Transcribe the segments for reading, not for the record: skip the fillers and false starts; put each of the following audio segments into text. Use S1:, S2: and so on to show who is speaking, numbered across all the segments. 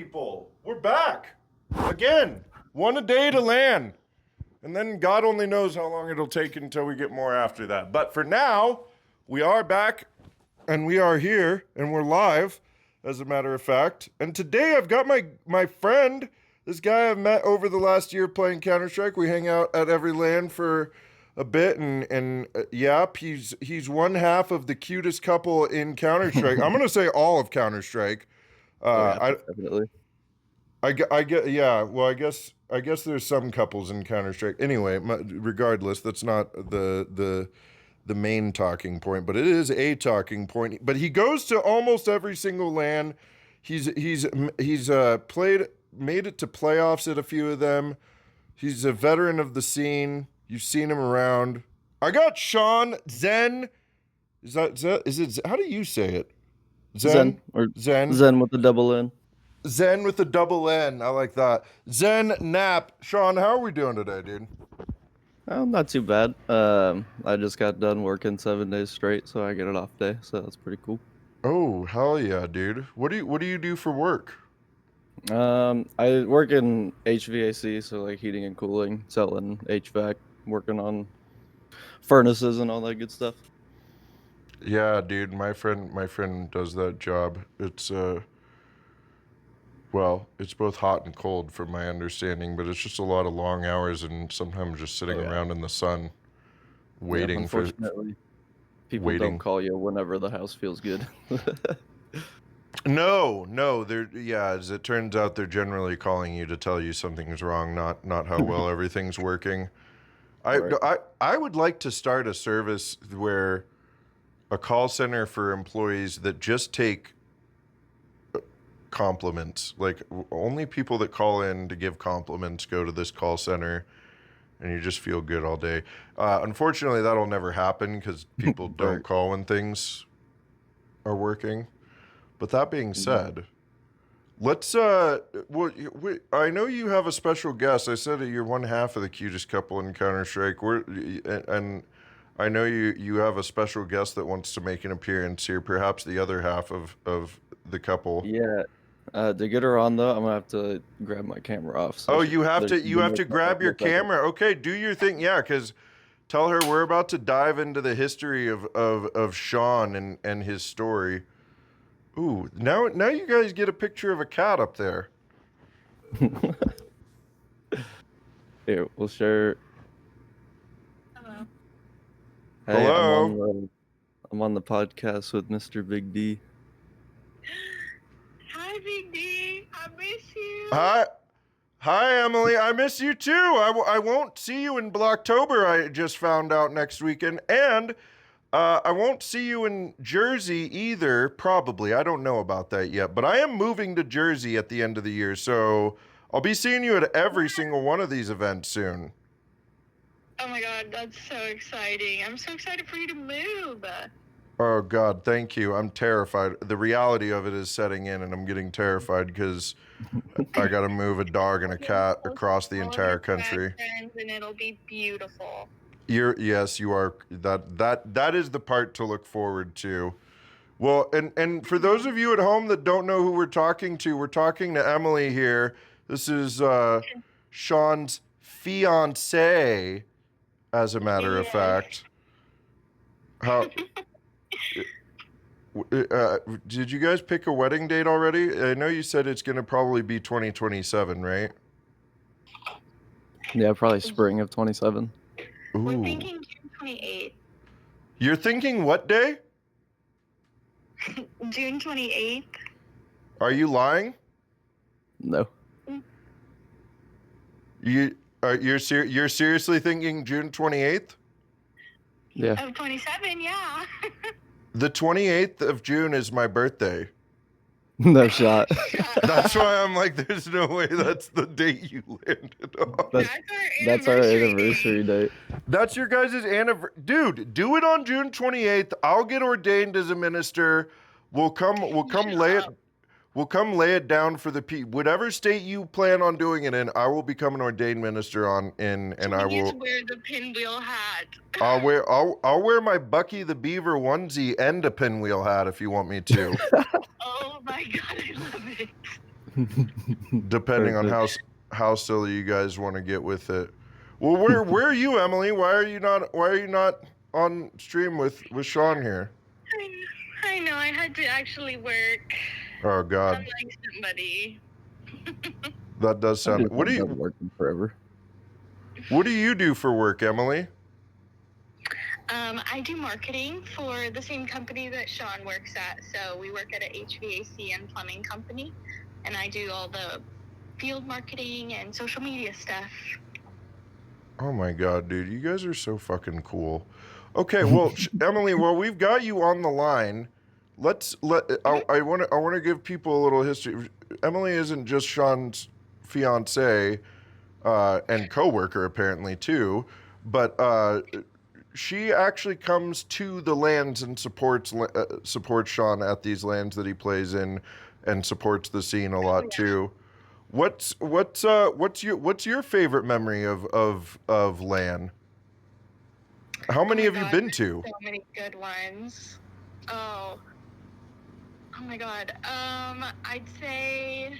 S1: people. We're back again. One a day to land. And then God only knows how long it'll take until we get more after that. But for now, we are back and we are here and we're live, as a matter of fact. And today I've got my friend, this guy I've met over the last year playing Counter-Strike. We hang out at every LAN for a bit, and yep, he's one half of the cutest couple in Counter-Strike. I'm gonna say all of Counter-Strike.
S2: Definitely.
S1: I get, yeah. Well, I guess there's some couples in Counter-Strike. Anyway, regardless, that's not the main talking point, but it is a talking point. But he goes to almost every single LAN. He's played, made it to playoffs at a few of them. He's a veteran of the scene. You've seen him around. I got Shawn Zhenn. Is it? How do you say it?
S2: Zhenn with the double N.
S1: Zhenn with the double N. I like that. Zhenn Knapp. Shawn, how are we doing today, dude?
S2: Oh, not too bad. I just got done working 7 days straight, so I get an off day, so that's pretty cool.
S1: Oh, hell yeah, dude. What do you do for work?
S2: I work in HVAC, so like heating and cooling, selling HVAC, working on furnaces and all that good stuff.
S1: Yeah, dude, my friend does that job. It's well, it's both hot and cold from my understanding, but it's just a lot of long hours and sometimes just sitting around in the sun waiting for
S2: people don't call you whenever the house feels good.
S1: No, as it turns out, they're generally calling you to tell you something's wrong, not how well everything's working. I would like to start a service where a call center for employees that just take compliments. Like, only people that call in to give compliments go to this call center, and you just feel good all day. Unfortunately, that'll never happen because people don't call when things are working. But that being said, let's I know you have a special guest. I said that you're one half of the cutest couple in Counter-Strike. And I know you have a special guest that wants to make an appearance here, perhaps the other half of the couple.
S2: Yeah. To get her on though, I'm gonna have to grab my camera off.
S1: So you have to grab your camera. Okay, do your thing. Yeah, because tell her we're about to dive into the history of Shawn and his story. Ooh, now you guys get a picture of a cat up there.
S2: Here, we'll share.
S3: Hello.
S2: Hey,
S1: hello.
S2: I'm on the podcast with Mr. Big D.
S3: Hi, Big D. I miss you.
S1: Hi, Emily. I miss you too. I won't see you in Blocktober. I just found out next weekend, and I won't see you in Jersey either. Probably. I don't know about that yet, but I am moving to Jersey at the end of the year, so I'll be seeing you at every single one of these events soon.
S3: Oh my God, that's so exciting! I'm so excited for you to move.
S1: Oh God, thank you. I'm terrified. The reality of it is setting in, and I'm getting terrified because I got to move a dog and a cat across the entire country.
S3: And it'll be beautiful.
S1: Yes, you are. That is the part to look forward to. Well, and for those of you at home that don't know who we're talking to Emily here. This is Shawn's fiancee, as a matter of fact. How? Did you guys pick a wedding date already? I know you said it's going to probably be 2027, right?
S2: Yeah, probably spring of 27.
S1: Ooh.
S3: We're thinking June 28th.
S1: You're thinking what day?
S3: June 28th.
S1: Are you lying?
S2: No.
S1: You're seriously thinking June 28th?
S2: Yeah.
S3: Of 27, yeah.
S1: The 28th of June is my birthday.
S2: No shot.
S1: That's why I'm like, there's no way that's the date you landed on.
S2: That's our anniversary date.
S1: That's your guys' anniversary. Dude, do it on June 28th. I'll get ordained as a minister. We'll come lay it down for the people. Whatever state you plan on doing it in, I will become an ordained minister and I will
S3: wear the pinwheel hat.
S1: I'll wear my Bucky the Beaver onesie and a pinwheel hat if you want me to.
S3: Oh my God, I love it.
S1: depending on
S2: Perfect.
S1: how silly you guys want to get with it. Well, where are you, Emily? Why are you not on stream with Shawn here?
S3: I know, I had to actually work.
S1: Oh God,
S3: Unlike somebody.
S1: that does sound. What do you
S2: working forever?
S1: What do you do for work, Emily?
S3: I do marketing for the same company that Shawn works at. So we work at a HVAC and plumbing company, and I do all the field marketing and social media stuff.
S1: Oh my God, dude, you guys are so fucking cool. Okay, well, Emily, while we've got you on the line, I want to give people a little history. Emily isn't just Shawn's fiance and coworker, apparently too, but she actually comes to the lands and supports Shawn at these lands that he plays in, and supports the scene a lot too. What's your favorite memory of LAN? How many have you been to?
S3: So many good ones. Oh my God. I'd say,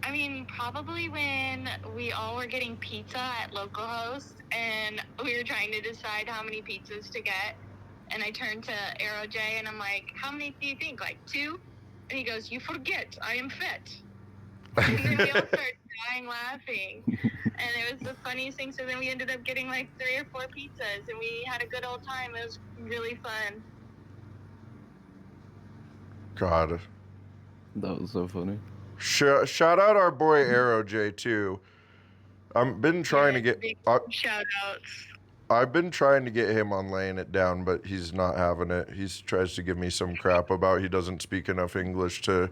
S3: I mean, probably when we all were getting pizza at localhost and we were trying to decide how many pizzas to get. And I turned to Arrow J and I'm like, how many do you think? Like 2? And he goes, you forget, I am fat. And then we all started dying laughing. And it was the funniest thing. So then we ended up getting like 3 or 4 pizzas and we had a good old time. It was really fun.
S1: God,
S2: That was so funny.
S1: shout out our boy Arrow J too. I've been trying to get
S3: shout outs.
S1: I've been trying to get him on laying it down, but he's not having it. He tries to give me some crap about he doesn't speak enough English to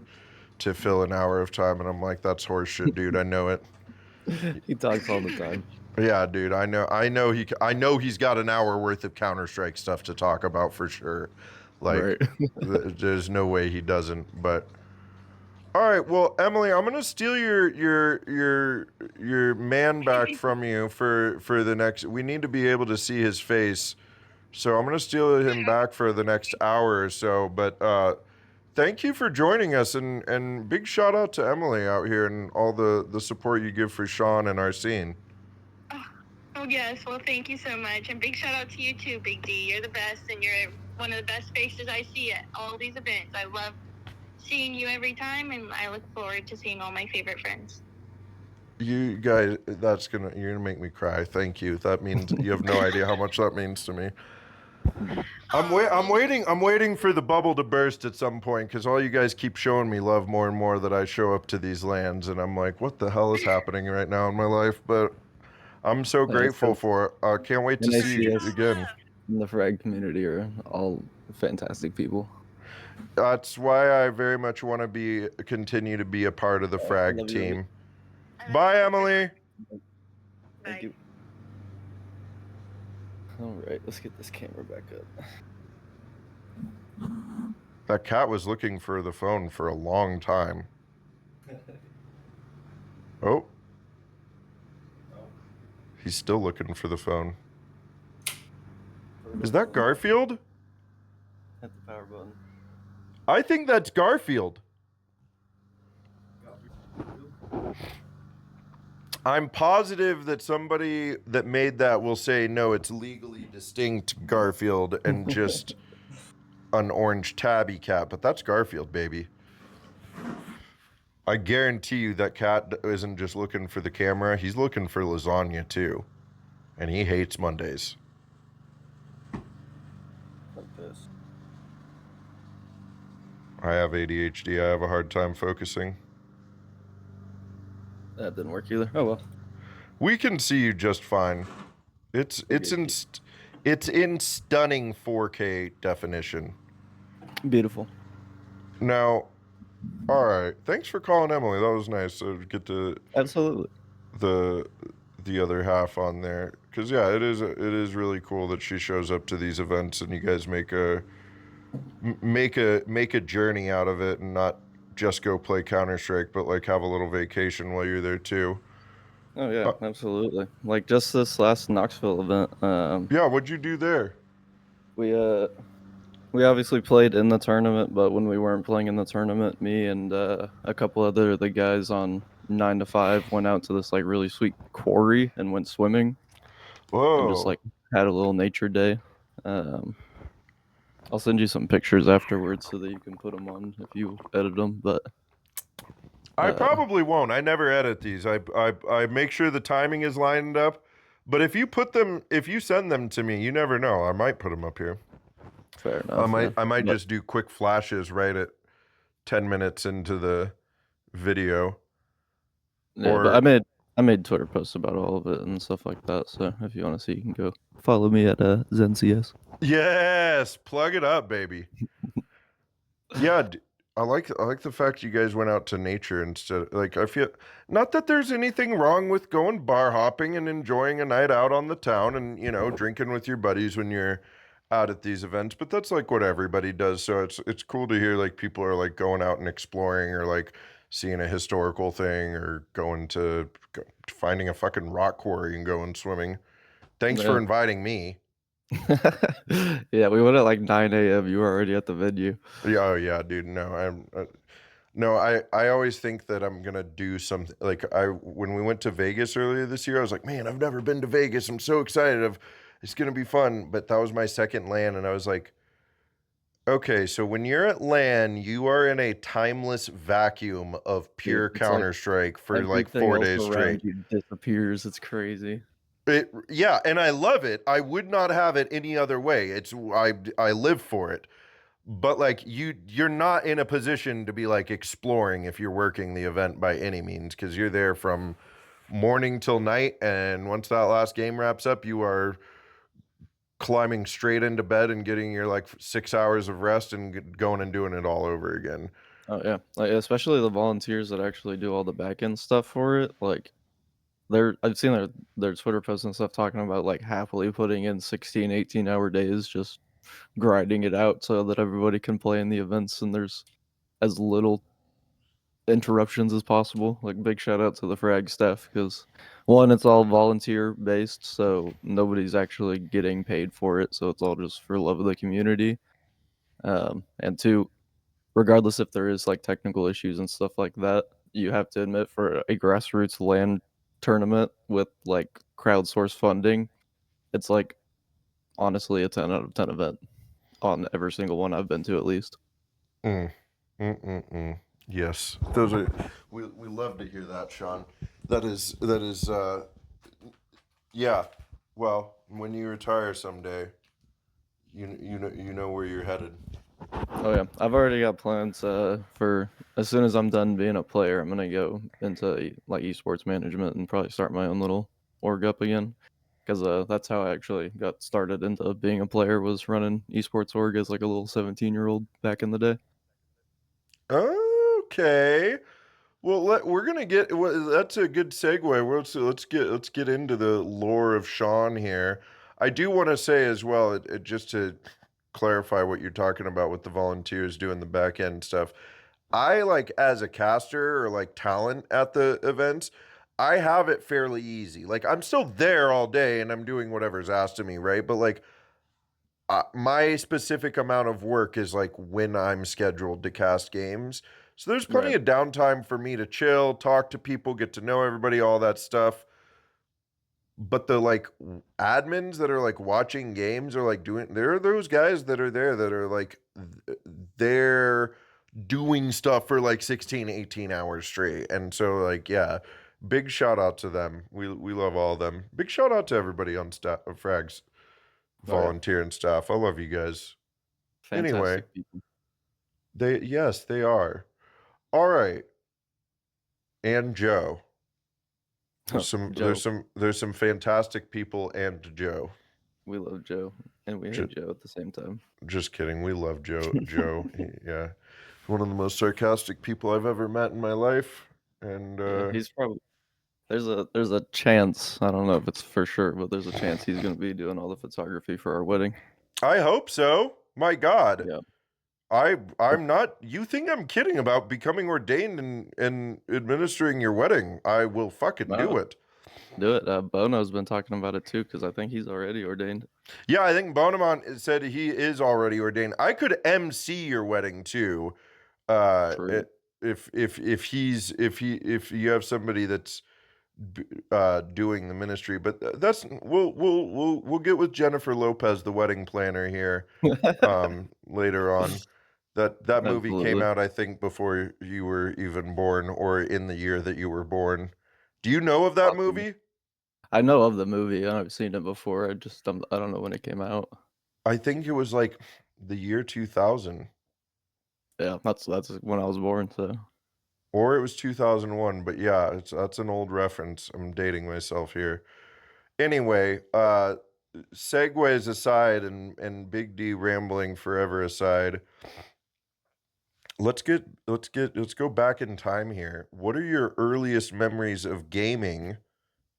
S1: fill an hour of time, and I'm like, that's horseshit, dude. I know it.
S2: He talks all the time.
S1: Yeah, dude. I know he's got an hour worth of Counter-Strike stuff to talk about for sure. Like,
S2: Right.
S1: there's no way he doesn't. But all right, well, Emily, I'm gonna steal your man back from you for the next. We need to be able to see his face, so I'm gonna steal him back for the next hour or so. But thank you for joining us, and big shout out to Emily out here and all the support you give for Shawn and our scene.
S3: Oh, yes. Well, thank you so much. And big shout out to you too, Big D. You're the best, and you're one of the best faces I see at all these events. I love seeing you every time, and I look forward to seeing all my favorite friends.
S1: You guys, you're gonna make me cry. Thank you. That means you have no idea how much that means to me. I'm waiting for the bubble to burst at some point, because all you guys keep showing me love more and more that I show up to these lands, and I'm like, what the hell is happening right now in my life? But I'm so grateful for it. I can't wait to see you again.
S2: In the frag community are all fantastic people.
S1: That's why I very much want to continue to be a part of the frag team. Bye, Emily.
S2: Thank you. All right, let's get this camera back up.
S1: That cat was looking for the phone for a long time. Oh. He's still looking for the phone. Is that Garfield?
S2: Hit the power button.
S1: I think that's Garfield. I'm positive that somebody that made that will say, no, it's legally distinct Garfield and just an orange tabby cat, but that's Garfield, baby. I guarantee you that cat isn't just looking for the camera. He's looking for lasagna too. And he hates Mondays.
S2: Like this.
S1: I have ADHD. I have a hard time focusing.
S2: That didn't work either. Oh well.
S1: We can see you just fine. It's in stunning 4K definition.
S2: Beautiful.
S1: Now, all right. Thanks for calling Emily. That was nice to get to
S2: Absolutely
S1: the other half on there, because yeah, it is really cool that she shows up to these events and you guys make a journey out of it and not just go play Counter-Strike, but like have a little vacation while you're there too.
S2: Oh yeah, absolutely. Like just this last Knoxville event.
S1: Yeah, what'd you do there?
S2: We We obviously played in the tournament, but when we weren't playing in the tournament, me and a couple other the guys on 9 to 5 went out to this like really sweet quarry and went swimming and just
S1: Whoa.
S2: like had a little nature day. I'll send you some pictures afterwards so that you can put them on if you edit them. But
S1: I probably won't. I never edit these. I make sure the timing is lined up. But if you send them to me, you never know. I might put them up here.
S2: fair enough.
S1: I might
S2: But-
S1: just do quick flashes right at 10 minutes into the video.
S2: Yeah,
S1: Or-
S2: but I made Twitter posts about all of it and stuff like that. So if you want to see, you can go follow me at ZennCS.
S1: Yes, plug it up, baby. Yeah, I like the fact you guys went out to nature instead. Like I feel not that there's anything wrong with going bar hopping and enjoying a night out on the town and drinking with your buddies when you're out at these events, but that's like what everybody does. So it's cool to hear like people are like going out and exploring or like seeing a historical thing or going to finding a fucking rock quarry and going swimming. Thanks for
S2: Yeah.
S1: inviting me.
S2: Yeah, we went at like 9 a.m. You were already at the venue.
S1: Yeah, oh yeah, dude. No, I always think that I'm gonna do something like when we went to Vegas earlier this year, I was like, man, I've never been to Vegas. I'm so excited. It's gonna be fun. But that was my second LAN, and I was like, okay, so when you're at LAN, you are in a timeless vacuum of pure
S2: it's like
S1: Counter-Strike for like
S2: Everything
S1: 4
S2: else
S1: days
S2: around
S1: straight.
S2: you disappears. It's crazy.
S1: Yeah, and I love it. I would not have it any other way. I live for it. But like you're not in a position to be like exploring if you're working the event by any means, because you're there from morning till night, and once that last game wraps up, you are climbing straight into bed and getting your like 6 hours of rest and going and doing it all over again.
S2: Oh yeah, like especially the volunteers that actually do all the back end stuff for it. Like I've seen their Twitter posts and stuff talking about like happily putting in 16, 18-hour days just grinding it out so that everybody can play in the events and there's as little interruptions as possible. Like big shout out to the frag staff because one, it's all volunteer based, so nobody's actually getting paid for it, so it's all just for love of the community. And two, regardless if there is like technical issues and stuff like that, you have to admit for a grassroots LAN tournament with like crowdsourced funding, it's like honestly a 10 out of 10 event on every single one I've been to at least.
S1: Yes, those are we love to hear that, Shawn. That is yeah. Well, when you retire someday, you know where you're headed.
S2: Oh yeah, I've already got plans for as soon as I'm done being a player, I'm gonna go into like esports management and probably start my own little org up again, because that's how I actually got started into being a player, was running esports org as like a little 17-year-old back in the day.
S1: Okay. Well, we're gonna get. Well, that's a good segue. Let's get into the lore of Shawn here. I do want to say as well, just to clarify what you're talking about with the volunteers doing the back end stuff. I like as a caster or like talent at the events, I have it fairly easy. Like I'm still there all day and I'm doing whatever's asked of me, right? But like my specific amount of work is like when I'm scheduled to cast games. So there's plenty
S2: Right.
S1: of downtime for me to chill, talk to people, get to know everybody, all that stuff. But the like admins that are like watching games are like there are those guys that are there that are like they're doing stuff for like 16, 18 hours straight. And so like, yeah, big shout out to them. We love all of them. Big shout out to everybody on staff, Frags volunteer and staff. I love you guys.
S2: Fantastic
S1: Anyway,
S2: people.
S1: they are. All right. And Joe.
S2: Joe.
S1: There's some fantastic people and Joe.
S2: We love Joe and we hate Joe at the same time.
S1: Just kidding. We love Joe. Yeah. One of the most sarcastic people I've ever met in my life. And
S2: Yeah, he's probably there's a chance, I don't know if it's for sure, but there's a chance he's gonna be doing all the photography for our wedding.
S1: I hope so. My God.
S2: Yeah.
S1: I'm not. You think I'm kidding about becoming ordained and administering your wedding? I will fucking do
S2: Wow.
S1: it.
S2: Do it. Bono's been talking about it too because I think he's already ordained.
S1: Yeah, I think Bonamont said he is already ordained. I could MC your wedding too.
S2: True.
S1: If you have somebody that's doing the ministry, but that's we'll get with Jennifer Lopez, the wedding planner here, later on. That movie came
S2: Absolutely.
S1: out, I think, before you were even born, or in the year that you were born. Do you know of that
S2: Possible.
S1: movie?
S2: I know of the movie. I've seen it before. I don't know when it came out.
S1: I think it was like the year 2000,
S2: Yeah, that's when I was born. So
S1: or it was 2001. But yeah, that's an old reference. I'm dating myself here. Anyway, segues aside, and Big D rambling forever aside, let's go back in time here. What are your earliest memories of gaming,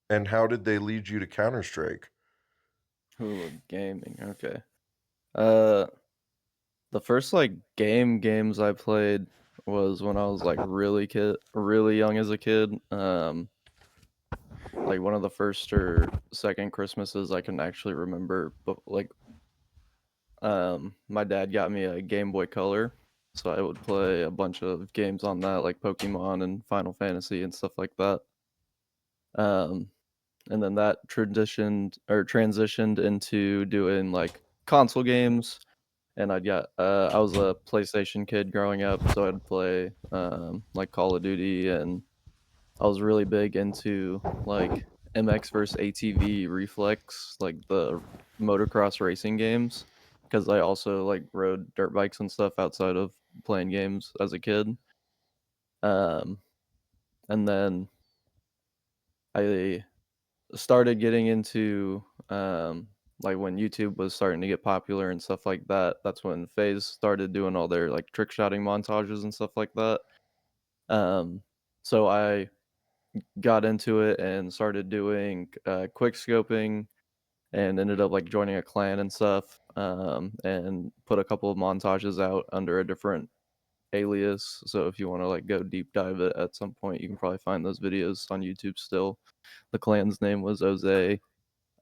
S1: and how did they lead you to Counter-Strike?
S2: Ooh, gaming. Okay. Uh, the first like games I played was when I was like really young as a kid. Like one of the first or second Christmases I can actually remember, but like my dad got me a Game Boy Color, so I would play a bunch of games on that, like Pokemon and Final Fantasy and stuff like that. Um, and then that transitioned into doing like console games. And I was a PlayStation kid growing up, so I'd play like Call of Duty, and I was really big into like MX versus ATV Reflex, like the motocross racing games, because I also like rode dirt bikes and stuff outside of playing games as a kid. Um, and then I started getting into like when YouTube was starting to get popular and stuff like that. That's when FaZe started doing all their like trick shotting montages and stuff like that. Um, so I got into it and started doing quick scoping and ended up like joining a clan and stuff, and put a couple of montages out under a different alias. So if you want to like go deep dive it at some point, you can probably find those videos on YouTube still. The clan's name was Jose.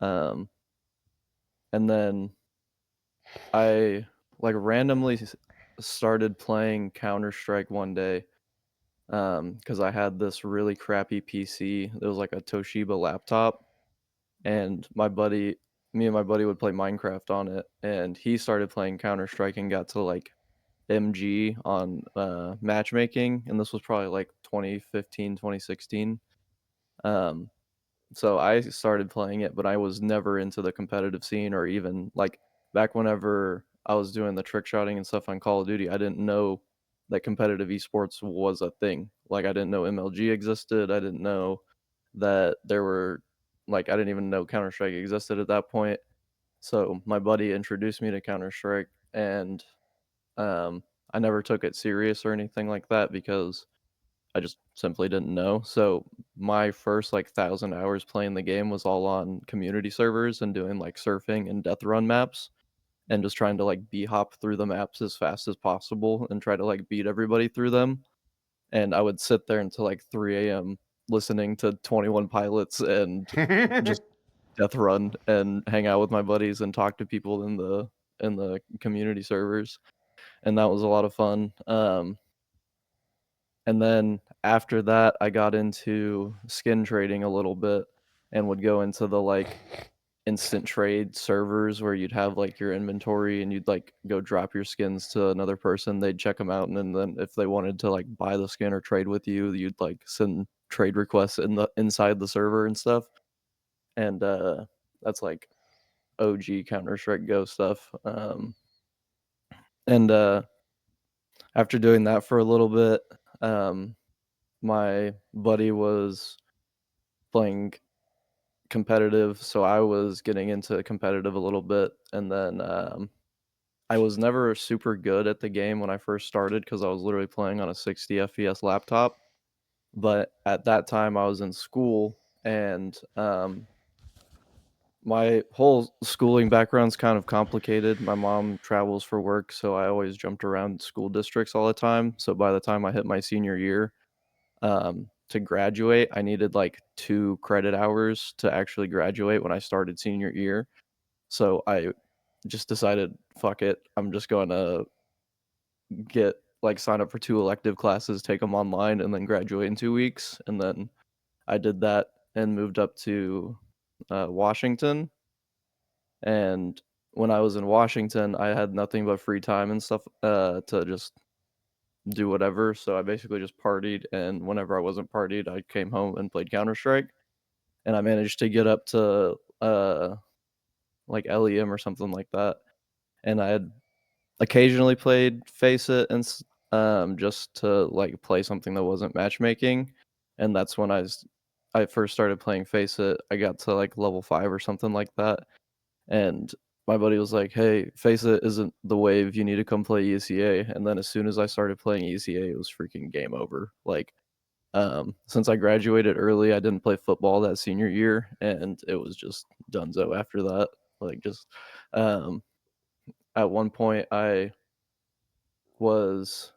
S2: Um, and then I like randomly started playing Counter Strike one day, because I had this really crappy PC. It was like a Toshiba laptop, and me and my buddy would play Minecraft on it, and he started playing Counter Strike and got to like MG on matchmaking, and this was probably like 2015, 2016. Um, so I started playing it, but I was never into the competitive scene, or even like back whenever I was doing the trick shotting and stuff on Call of Duty, I didn't know that competitive esports was a thing. Like I didn't know MLG existed. I didn't know that there were like I didn't even know Counter Strike existed at that point. So my buddy introduced me to Counter Strike, and um, I never took it serious or anything like that because I just simply didn't know. So my first like 1,000 hours playing the game was all on community servers and doing like surfing and death run maps, and just trying to like b hop through the maps as fast as possible and try to like beat everybody through them. And I would sit there until like 3 a.m. listening to 21 Pilots and just death run and hang out with my buddies and talk to people in the community servers, and that was a lot of fun. And then after that, I got into skin trading a little bit and would go into the like instant trade servers where you'd have like your inventory and you'd like go drop your skins to another person. They'd check them out, and then if they wanted to like buy the skin or trade with you, you'd like send trade requests inside the server and stuff. And that's like OG Counter Strike Go stuff. And after doing that for a little bit, um, my buddy was playing competitive, so I was getting into competitive a little bit, and then I was never super good at the game when I first started because I was literally playing on a 60 FPS laptop. But at that time, I was in school, and my whole schooling background's kind of complicated. My mom travels for work, so I always jumped around school districts all the time. So by the time I hit my senior year, to graduate, I needed like 2 credit hours to actually graduate when I started senior year. So I just decided, fuck it, I'm just going to sign up for 2 elective classes, take them online, and then graduate in 2 weeks. And then I did that and moved up to Washington. And when I was in Washington, I had nothing but free time and stuff to just do whatever. So I basically just partied. And whenever I wasn't partied, I came home and played Counter Strike. And I managed to get up to like LEM or something like that. And I had occasionally played Face It and just to like play something that wasn't matchmaking. And that's when I first started playing Face It. I got to like level 5 or something like that. And my buddy was like, "Hey, Face It isn't the wave. You need to come play ECA." And then as soon as I started playing ECA, it was freaking game over. Like, since I graduated early, I didn't play football that senior year, and it was just dunzo after that. Like, just um, at one point, was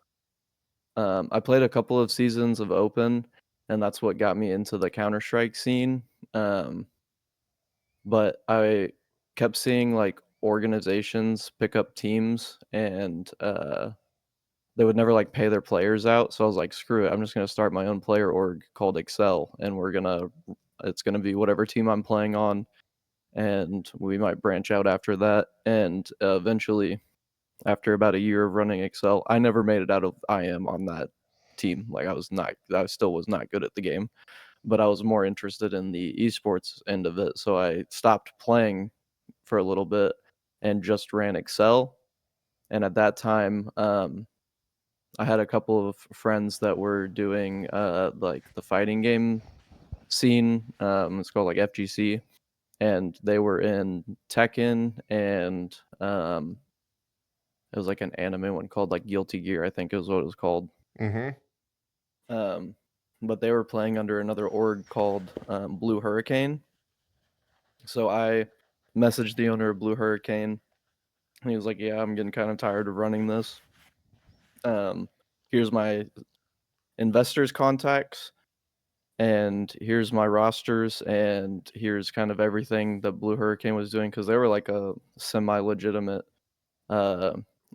S2: I played a couple of seasons of Open, and that's what got me into the Counter Strike scene. Um, but I kept seeing like organizations pick up teams and they would never like pay their players out. So I was like, screw it, I'm just gonna start my own player org called Excel, and it's gonna be whatever team I'm playing on, and we might branch out after that. And eventually, after about a year of running Excel, I never made it out of IM on that team. Like I still was not good at the game, but I was more interested in the esports end of it. So I stopped playing for a little bit and just ran Excel. And at that time, I had a couple of friends that were doing like the fighting game scene. It's called like FGC, and they were in Tekken, and it was like an anime one called like Guilty Gear, I think is what it was called.
S1: Mm-hmm.
S2: Um, but they were playing under another org called Blue Hurricane. So I messaged the owner of Blue Hurricane, and he was like, "Yeah, I'm getting kind of tired of running this. Here's my investors' contacts, and here's my rosters, and here's kind of everything that Blue Hurricane was doing," because they were like a semi-legitimate uh,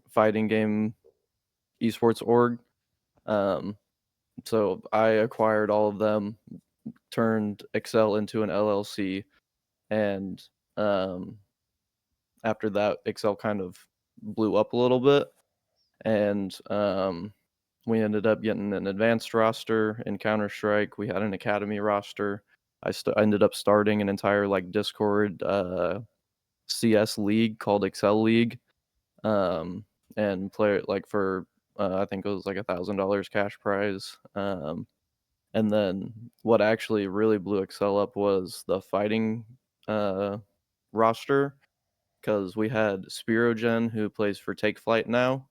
S2: fighting game esports org. Um, so I acquired all of them, turned Excel into an LLC, and um, after that, Excel kind of blew up a little bit, and we ended up getting an advanced roster in Counter Strike. We had an academy roster. I ended up starting an entire like Discord CS league called Excel League, um, and play it like for I think it was like $1,000 cash prize. And then what actually really blew Excel up was the fighting uh, roster, because we had Spirogen, who plays for Take Flight now.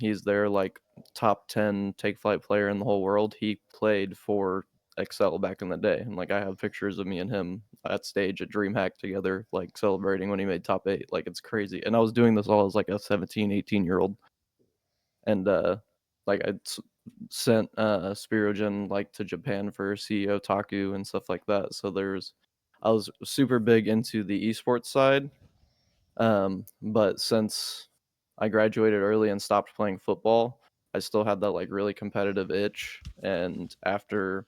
S2: He's their like top 10 Take Flight player in the whole world. He played for Excel back in the day, and like I have pictures of me and him at stage at DreamHack together, like celebrating when he made top 8. Like it's crazy. And I was doing this all as like a 17, 18-year-old. And like sent Spirogen like to Japan for CEO Taku and stuff like that. So I was super big into the esports side. But since I graduated early and stopped playing football, I still had that like really competitive itch. And after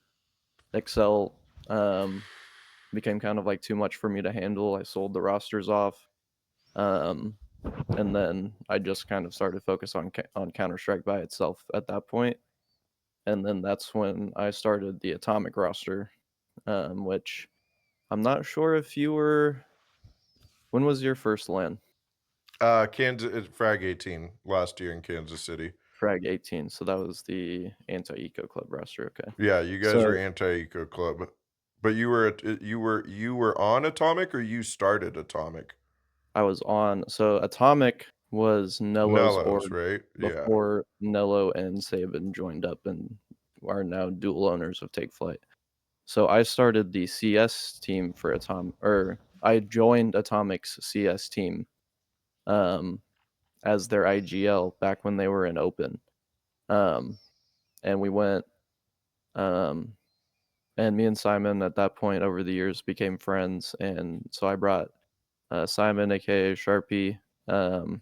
S2: Excel became kind of like too much for me to handle, I sold the rosters off. Um, and then I just kind of started focus on Counter Strike by itself at that point. And then that's when I started the Atomic roster, which I'm not sure if you were. When was your first LAN?
S1: Kansas Frag 18 last year in Kansas City.
S2: Frag 18. So that was the anti-eco club roster. Okay.
S1: Yeah, you guys were
S2: So
S1: anti-eco club, but you were on Atomic or you started Atomic?
S2: I was on. So Atomic was Nello's
S1: Nellos,
S2: org
S1: right? Yeah.
S2: before Nello and Saban joined up and are now dual owners of Take Flight. So I started the CS team for or I joined Atomic's CS team um, as their IGL back when they were in Open. Um, and we went Um, and me and Simon at that point over the years became friends, and so I brought Simon, aka Sharpie, um,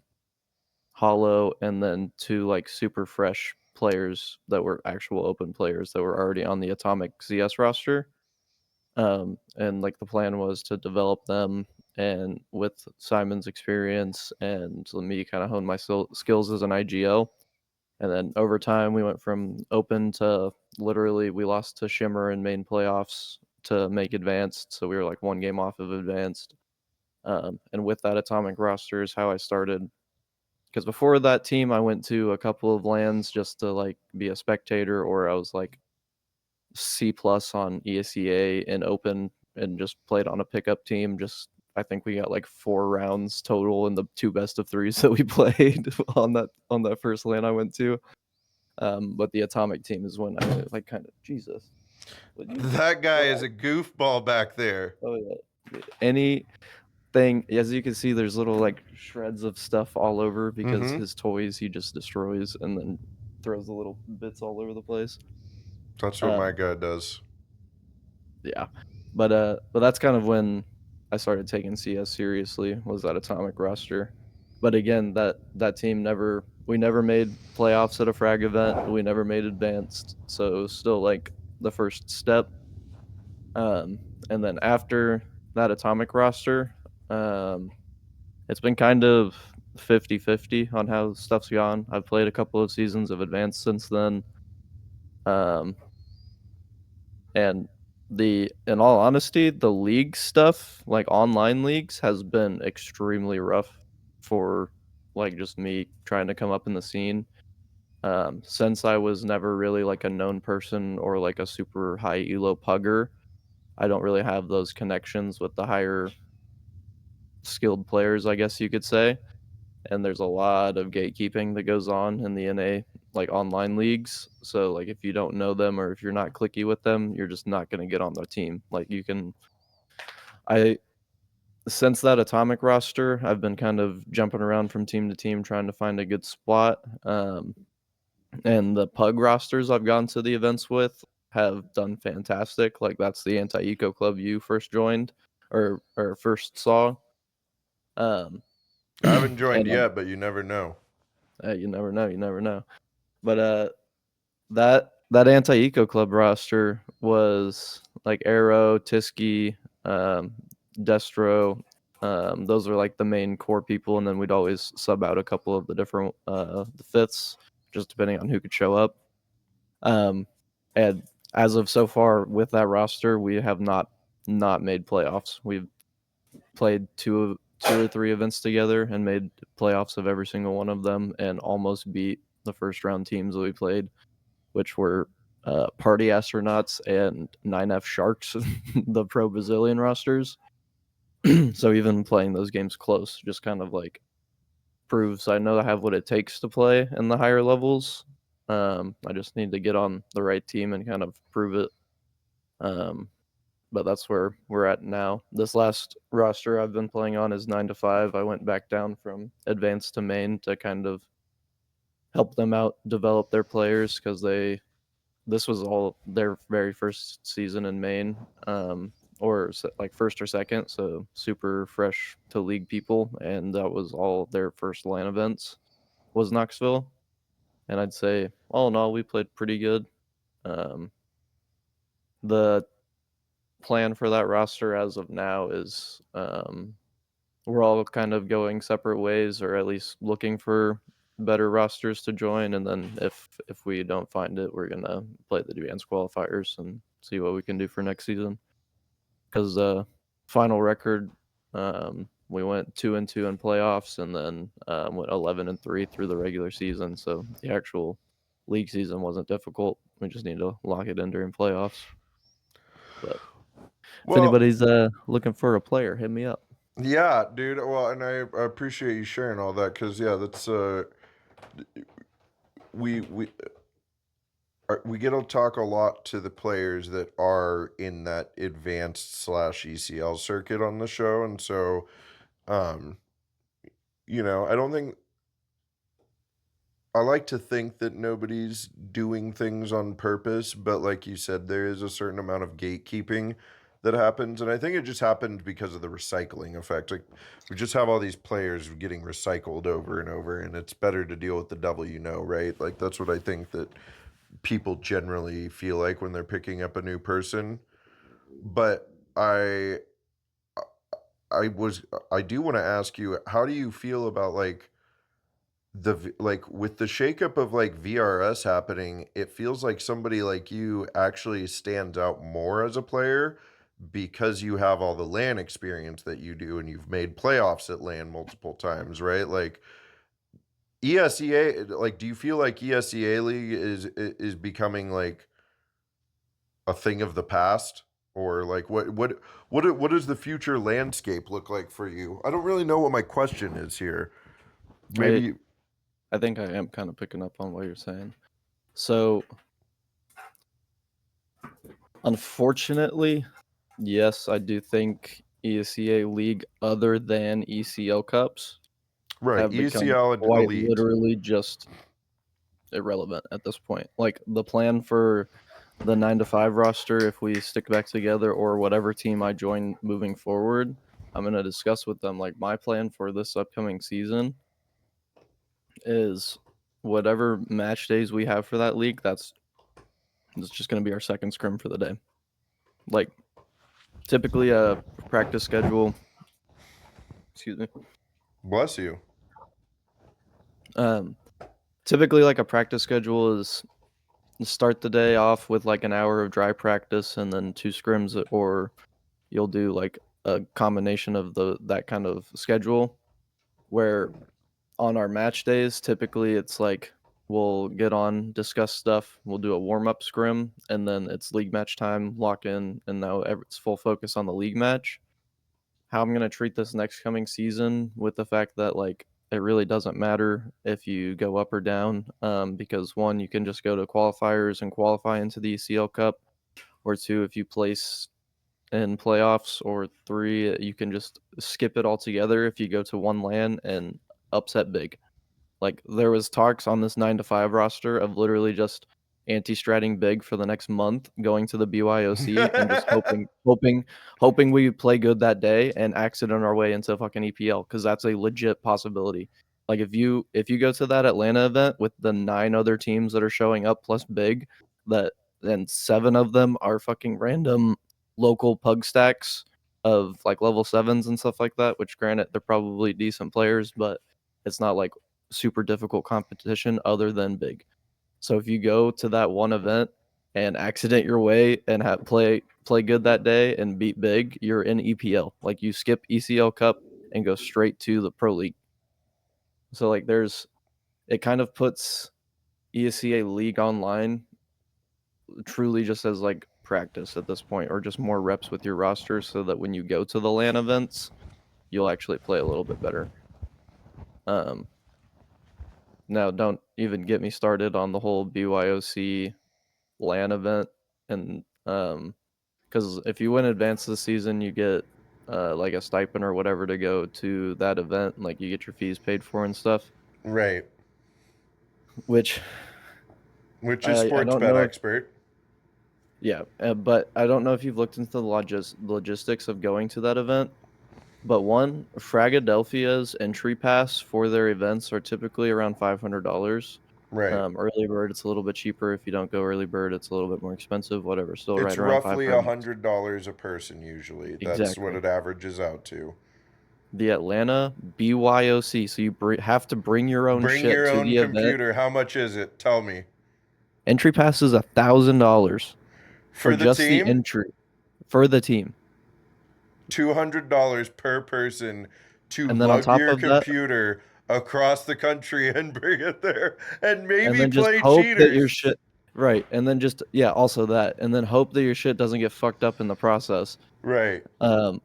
S2: Hollow, and then two like super fresh players that were actual open players that were already on the Atomic CS roster. And like the plan was to develop them, and with Simon's experience and me kind of hone my skills as an IGL. And then over time, we went from open to literally we lost to Shimmer in main playoffs to make advanced. So we were like one game off of advanced. And with that Atomic roster is how I started. Because before that team, I went to a couple of lands just to like be a spectator, or I was like C plus on ESEA and open and just played on a pickup team. Just I think we got like 4 rounds total in the 2 best-of-3s that we played on that first LAN I went to. But the Atomic team is when I like kind of Jesus.
S1: That guy is a goofball back there.
S2: Oh yeah. Anything, as you can see, there's little like shreds of stuff all over because his toys he just destroys and then throws the little bits all over the place.
S1: That's what my guy does.
S2: Yeah, but that's kind of when I started taking CS seriously, was that Atomic roster. But again, that team we never made playoffs at a frag event. We never made advanced, so it was still like the first step. And then after that Atomic roster, it's been kind of 50-50 on how stuff's gone. I've played a couple of seasons of advanced since then. And in all honesty, the league stuff, like online leagues, has been extremely rough for like just me trying to come up in the scene. Since I was never really like a known person or like a super high elo pugger, I don't really have those connections with the higher skilled players, I guess you could say. And there's a lot of gatekeeping that goes on in the NA like online leagues. So like if you don't know them or if you're not clicky with them, you're just not going to get on their team. Like you can I since that Atomic roster, I've been kind of jumping around from team to team trying to find a good spot. And the pug rosters I've gone to the events with have done fantastic. Like that's the anti-eco club you first joined or first saw.
S1: I haven't joined
S2: and
S1: yet, but you never know.
S2: You never know. You never know. But that anti-eco club roster was like Arrow, Tiski, Destro. Those are like the main core people, and then we'd always sub out a couple of the different the fifths, just depending on who could show up. And as of so far with that roster, we have not made playoffs. We've played two or three events together and made playoffs of every single one of them, and almost beat the first round teams that we played, which were Party Astronauts and 9F Sharks, the pro Brazilian rosters. So even playing those games close just kind of like proves I know I have what it takes to play in the higher levels. I just need to get on the right team and kind of prove it. But that's where we're at now. This last roster I've been playing on is 9 to 5. I went back down from advanced to main to kind of help them out, develop their players because this was all their very first season in main, or like first or second, so super fresh to league people, and that was all their first LAN events was Knoxville, and I'd say all in all we played pretty good. The plan for that roster as of now is we're all kind of going separate ways, or at least looking for better rosters to join. And then if we don't find it, we're gonna play the advanced qualifiers and see what we can do for next season. Because final record, we went 2-2 in playoffs, and then went 11-3 through the regular season. So the actual league season wasn't difficult. We just need to lock it in during playoffs. But if anybody's looking for a player, hit me up.
S1: Yeah, dude. Well, and I appreciate you sharing all that because that's we get to talk a lot to the players that are in that advanced / ECL circuit on the show, and so I don't think I like to think that nobody's doing things on purpose, but like you said, there is a certain amount of gatekeeping that happens, and I think it just happened because of the recycling effect. Like we just have all these players getting recycled over and over, and it's better to deal with the devil you know, right? Like that's what I think that people generally feel like when they're picking up a new person. But I was I do want to ask you, how do you feel about like like with the shakeup of like VRS happening, it feels like somebody like you actually stands out more as a player because you have all the LAN experience that you do and you've made playoffs at LAN multiple times, right? Like ESEA, like do you feel like ESEA League is becoming like a thing of the past? Or like what does the future landscape look like for you? I don't really know what my question is here. Maybe
S2: I think I am kind of picking up on what you're saying. So, unfortunately, yes, I do think ESEA League, other than ECL Cups,
S1: right,
S2: have become
S1: ECL
S2: quite
S1: Elite.
S2: literally just irrelevant at this point. Like the plan for the 9 to 5 roster, if we stick back together, or whatever team I join moving forward, I'm going to discuss with them. Like my plan for this upcoming season is whatever match days we have for that league, it's just going to be our second scrim for the day. Like typically a practice schedule, excuse me.
S1: Bless you.
S2: Typically like a practice schedule is start the day off with like an hour of dry practice and then 2 scrims, or you'll do like a combination of that kind of schedule, where on our match days, typically it's like we'll get on, discuss stuff, we'll do a warm-up scrim, and then it's league match time, lock in, and now it's full focus on the league match. How I'm going to treat this next coming season, with the fact that like it really doesn't matter if you go up or down, because one, you can just go to qualifiers and qualify into the ECL Cup, or two, if you place in playoffs, or three, you can just skip it altogether if you go to one LAN and upset big. Like there was talks on this 9 to 5 roster of literally just anti-stratting big for the next month, going to the BYOC and just hoping we play good that day and accident our way into fucking EPL, because that's a legit possibility. Like if you go to that Atlanta event with the 9 other teams that are showing up plus big, that then 7 of them are fucking random local pug stacks of like level 7s and stuff like that, which granted they're probably decent players, but it's not like super difficult competition other than big. So if you go to that one event and accident your way and play good that day and beat big, you're in EPL. Like you skip ECL Cup and go straight to the Pro League. So like it kind of puts ESEA League Online truly just as like practice at this point, or just more reps with your roster, so that when you go to the LAN events, you'll actually play a little bit better. Now, don't even get me started on the whole BYOC LAN event, and because if you win advance this season, you get like a stipend or whatever to go to that event, like you get your fees paid for and stuff.
S1: Right.
S2: Which
S1: is sports
S2: don't
S1: bet
S2: know
S1: expert.
S2: Yeah, but I don't know if you've looked into the logistics of going to that event. But one, Fragadelphia's entry pass for their events are typically around $500.
S1: Right.
S2: Early bird, it's a little bit cheaper. If you don't go early bird, it's a little bit more expensive. Whatever, still
S1: It's
S2: right around
S1: roughly
S2: $500.
S1: $100 a person usually. That's what
S2: Exactly.
S1: it averages out to.
S2: The Atlanta BYOC, so you have to bring your own
S1: Bring
S2: shit
S1: your
S2: to
S1: own
S2: the event.
S1: computer. How much is it? Tell me.
S2: Entry pass is $1,000
S1: For the
S2: just the
S1: team?
S2: entry for the team.
S1: $200 per person to
S2: And then on
S1: lug
S2: top
S1: your
S2: of that,
S1: computer across the country and bring it there and
S2: and
S1: maybe
S2: then just
S1: play
S2: hope that your
S1: cheaters.
S2: shit right, and then just also that, and then hope that your shit doesn't get fucked up in the process,
S1: Right.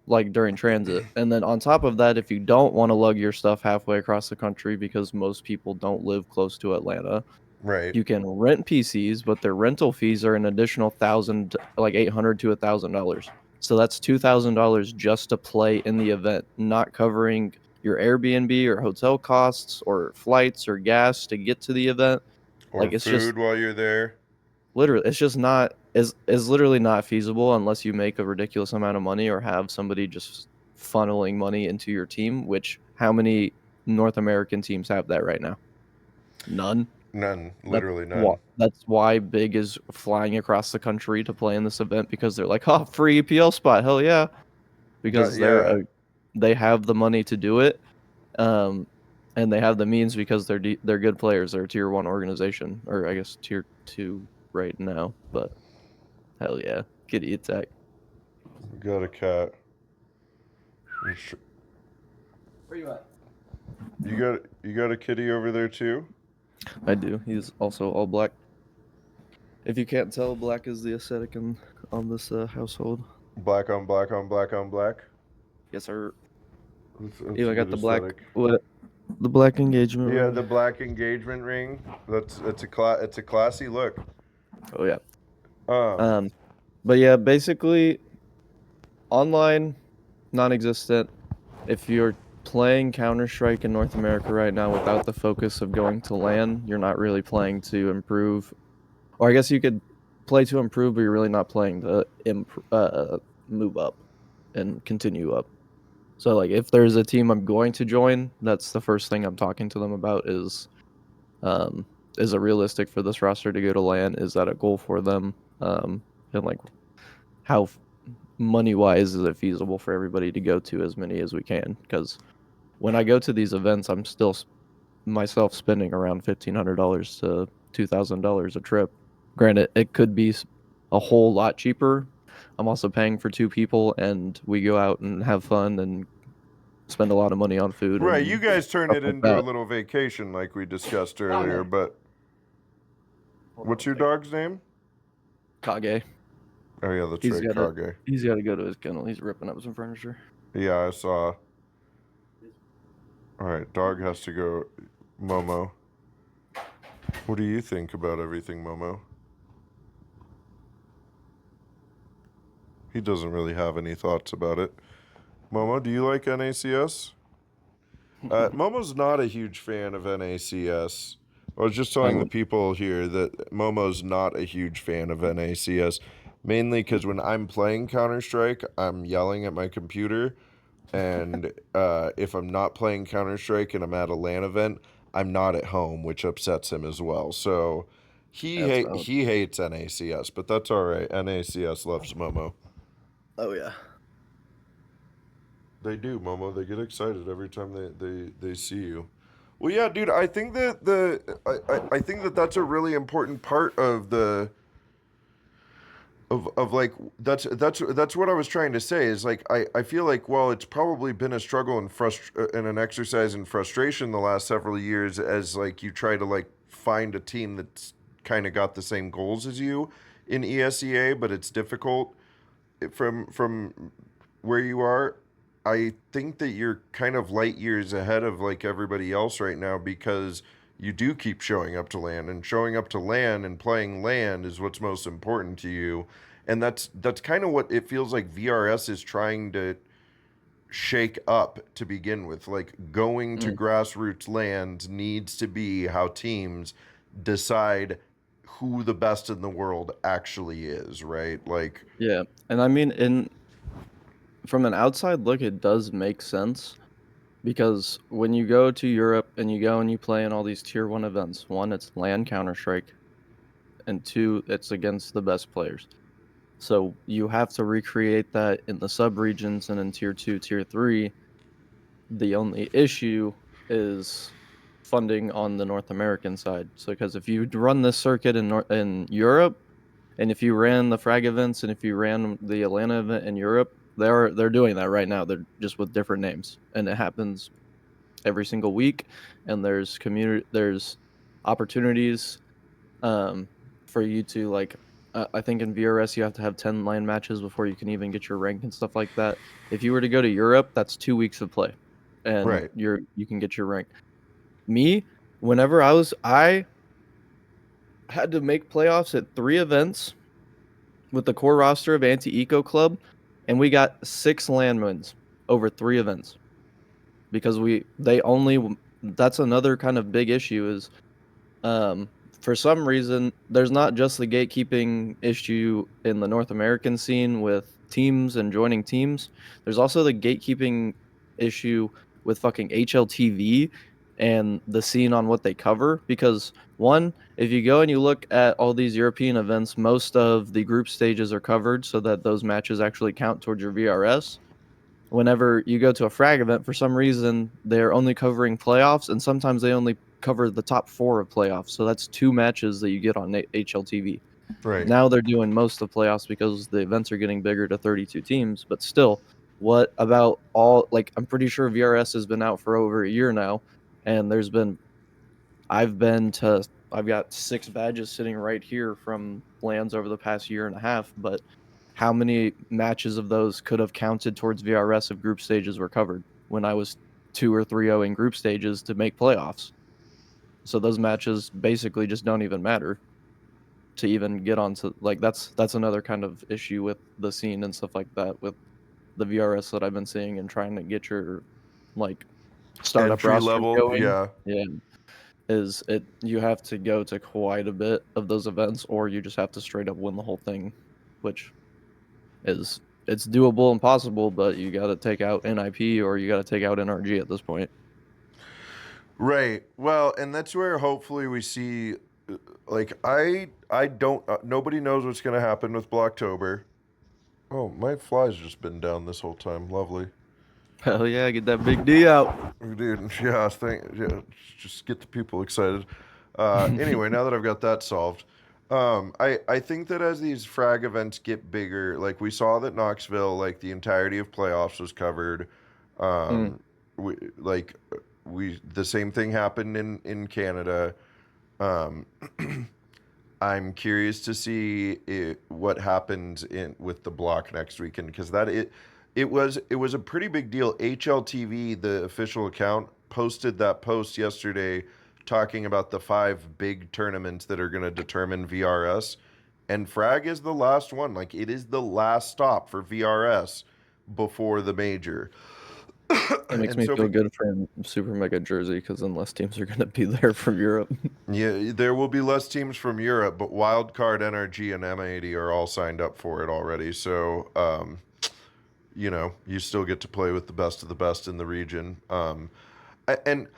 S2: like during transit. And then on top of that, if you don't want to lug your stuff halfway across the country, because most people don't live close to Atlanta,
S1: Right.
S2: you can rent PCs, but their rental fees are an additional $800 to $1,000. So that's $2,000 just to play in the event, not covering your Airbnb or hotel costs or flights or gas to get to the event.
S1: Or
S2: Like, it's
S1: food
S2: just
S1: while you're there.
S2: literally, it's just not is literally not feasible unless you make a ridiculous amount of money or have somebody just funneling money into your team, which how many North American teams have that right now? None.
S1: None, literally
S2: Why,
S1: none.
S2: that's why Big is flying across the country to play in this event, because they're like, oh, free EPL spot, hell yeah, because
S1: Yeah.
S2: they have the money to do it, and they have the means because they're good players. They're a tier 1 organization, or I guess tier 2 right now, but hell yeah, kitty attack.
S1: We got a cat.
S2: Where you at?
S1: You got a kitty over there too?
S2: I do. He's also all black. If you can't tell, black is the aesthetic on this household.
S1: Black on black on black on black.
S2: Yes, sir.
S1: That's
S2: Yeah,
S1: a
S2: I got
S1: good
S2: the black.
S1: aesthetic.
S2: What? The black engagement
S1: Yeah,
S2: ring.
S1: the black engagement ring. It's a classy look.
S2: Oh yeah.
S1: Um,
S2: But yeah, basically, online, non-existent. If you're playing Counter-Strike in North America right now without the focus of going to LAN, you're not really playing to improve. Or I guess you could play to improve, but you're really not playing to move up and continue up. So, like, if there's a team I'm going to join, that's the first thing I'm talking to them about is it realistic for this roster to go to LAN? Is that a goal for them? And, like, how money-wise is it feasible for everybody to go to as many as we can? Because when I go to these events, I'm still myself spending around $1,500 to $2,000 a trip. Granted, it could be a whole lot cheaper. I'm also paying for 2 people, and we go out and have fun and spend a lot of money on food.
S1: right,
S2: and
S1: you guys turn
S2: stuff
S1: it
S2: like
S1: into a
S2: that.
S1: little vacation like we discussed earlier, but
S2: Hold
S1: what's
S2: on
S1: your
S2: a second.
S1: dog's name?
S2: Kage.
S1: Oh yeah, that's
S2: He's
S1: right, Kage.
S2: He's got to go to his kennel. He's ripping up some furniture.
S1: Yeah, I saw. Alright, dog has to go. Momo. What do you think about everything, Momo? He doesn't really have any thoughts about it. Momo, do you like NACS? Momo's not a huge fan of NACS. I was just telling the people here that Momo's not a huge fan of NACS, mainly because when I'm playing Counter-Strike, I'm yelling at my computer, and if I'm not playing Counter-Strike and I'm at a LAN event, I'm not at home, which upsets him as well. So he hates NACS, but that's all right. NACS loves Momo.
S2: Oh yeah.
S1: They do, Momo. They get excited every time they see you. Well, yeah, dude. I think that I think that that's a really important part of the of like that's what I was trying to say is like I feel like while it's probably been a struggle and an exercise in frustration the last several years as like you try to like find a team that's kind of got the same goals as you in ESEA, but it's difficult from where you are. I think that you're kind of light years ahead of like everybody else right now because you do keep showing up to LAN, and showing up to LAN and playing LAN is what's most important to you. And that's kind of what it feels like VRS is trying to shake up to begin with. Like going to grassroots LANs needs to be how teams decide who the best in the world actually is, right? Like
S2: Yeah, and I mean, from an outside look, it does make sense because when you go to Europe and you go and you play in all these tier 1 events, 1, it's LAN Counter-Strike, and 2, it's against the best players. So you have to recreate that in the sub-regions and in tier 2, tier 3. The only issue is funding on the North American side. So because if you run this circuit in Europe, and if you ran the frag events and if you ran the Atlanta event in Europe, they're doing that right now. They're just with different names, and it happens every single week. And there's opportunities for you to like. I think in VRS you have to have 10 LAN matches before you can even get your rank and stuff like that. If you were to go to Europe, that's 2 weeks of play, and
S1: right.
S2: you can get your rank. Me, whenever I had to make playoffs at 3 events with the core roster of Anti-Eco Club, and we got 6 LAN wins over 3 events. because that's another kind of big issue is for some reason there's not just the gatekeeping issue in the North American scene with teams and joining teams. There's also the gatekeeping issue with fucking HLTV and the scene on what they cover, because one, if you go and you look at all these European events, most of the group stages are covered so that those matches actually count towards your VRS. Whenever you go to a frag event, for some reason, they're only covering playoffs, and sometimes they only cover the top 4 of playoffs. So that's 2 matches that you get on HLTV.
S1: Right.
S2: Now they're doing most of the playoffs because the events are getting bigger to 32 teams. But still, what about all, like, I'm pretty sure VRS has been out for over a year now, and I've got 6 badges sitting right here from lands over the past year and a half, but how many matches of those could have counted towards VRS if group stages were covered when I was 2 or 3-0 in group stages to make playoffs? So those matches basically just don't even matter to even get onto, like, that's another kind of issue with the scene and stuff like that with the VRS that I've been seeing and trying to get your, like, startup
S1: Entry
S2: roster
S1: level,
S2: going.
S1: yeah.
S2: You have to go to quite a bit of those events, or you just have to straight up win the whole thing, which it's doable and possible, but you got to take out NIP or you got to take out NRG at this point.
S1: Right. Well, and that's where hopefully we see, like, I don't, nobody knows what's going to happen with Blocktober. Oh, my fly's just been down this whole time. Lovely.
S2: Hell yeah, get that big D out.
S1: Dude, yeah, just get the people excited. Anyway, now that I've got that solved, I think that as these frag events get bigger, like we saw that Knoxville, like the entirety of playoffs was covered. The same thing happened in Canada. I'm curious to see what happens with the block next weekend, because it was a pretty big deal. HLTV, the official account, posted that post yesterday talking about the 5 big tournaments that are going to determine VRS, and frag is the last one. Like, it is the last stop for VRS before the major.
S2: It makes me feel good for Super Mega Jersey, because then less teams are going to be there from Europe.
S1: Yeah, there will be less teams from Europe, but Wildcard, NRG, and M80 are all signed up for it already. So, you still get to play with the best of the best in the region. And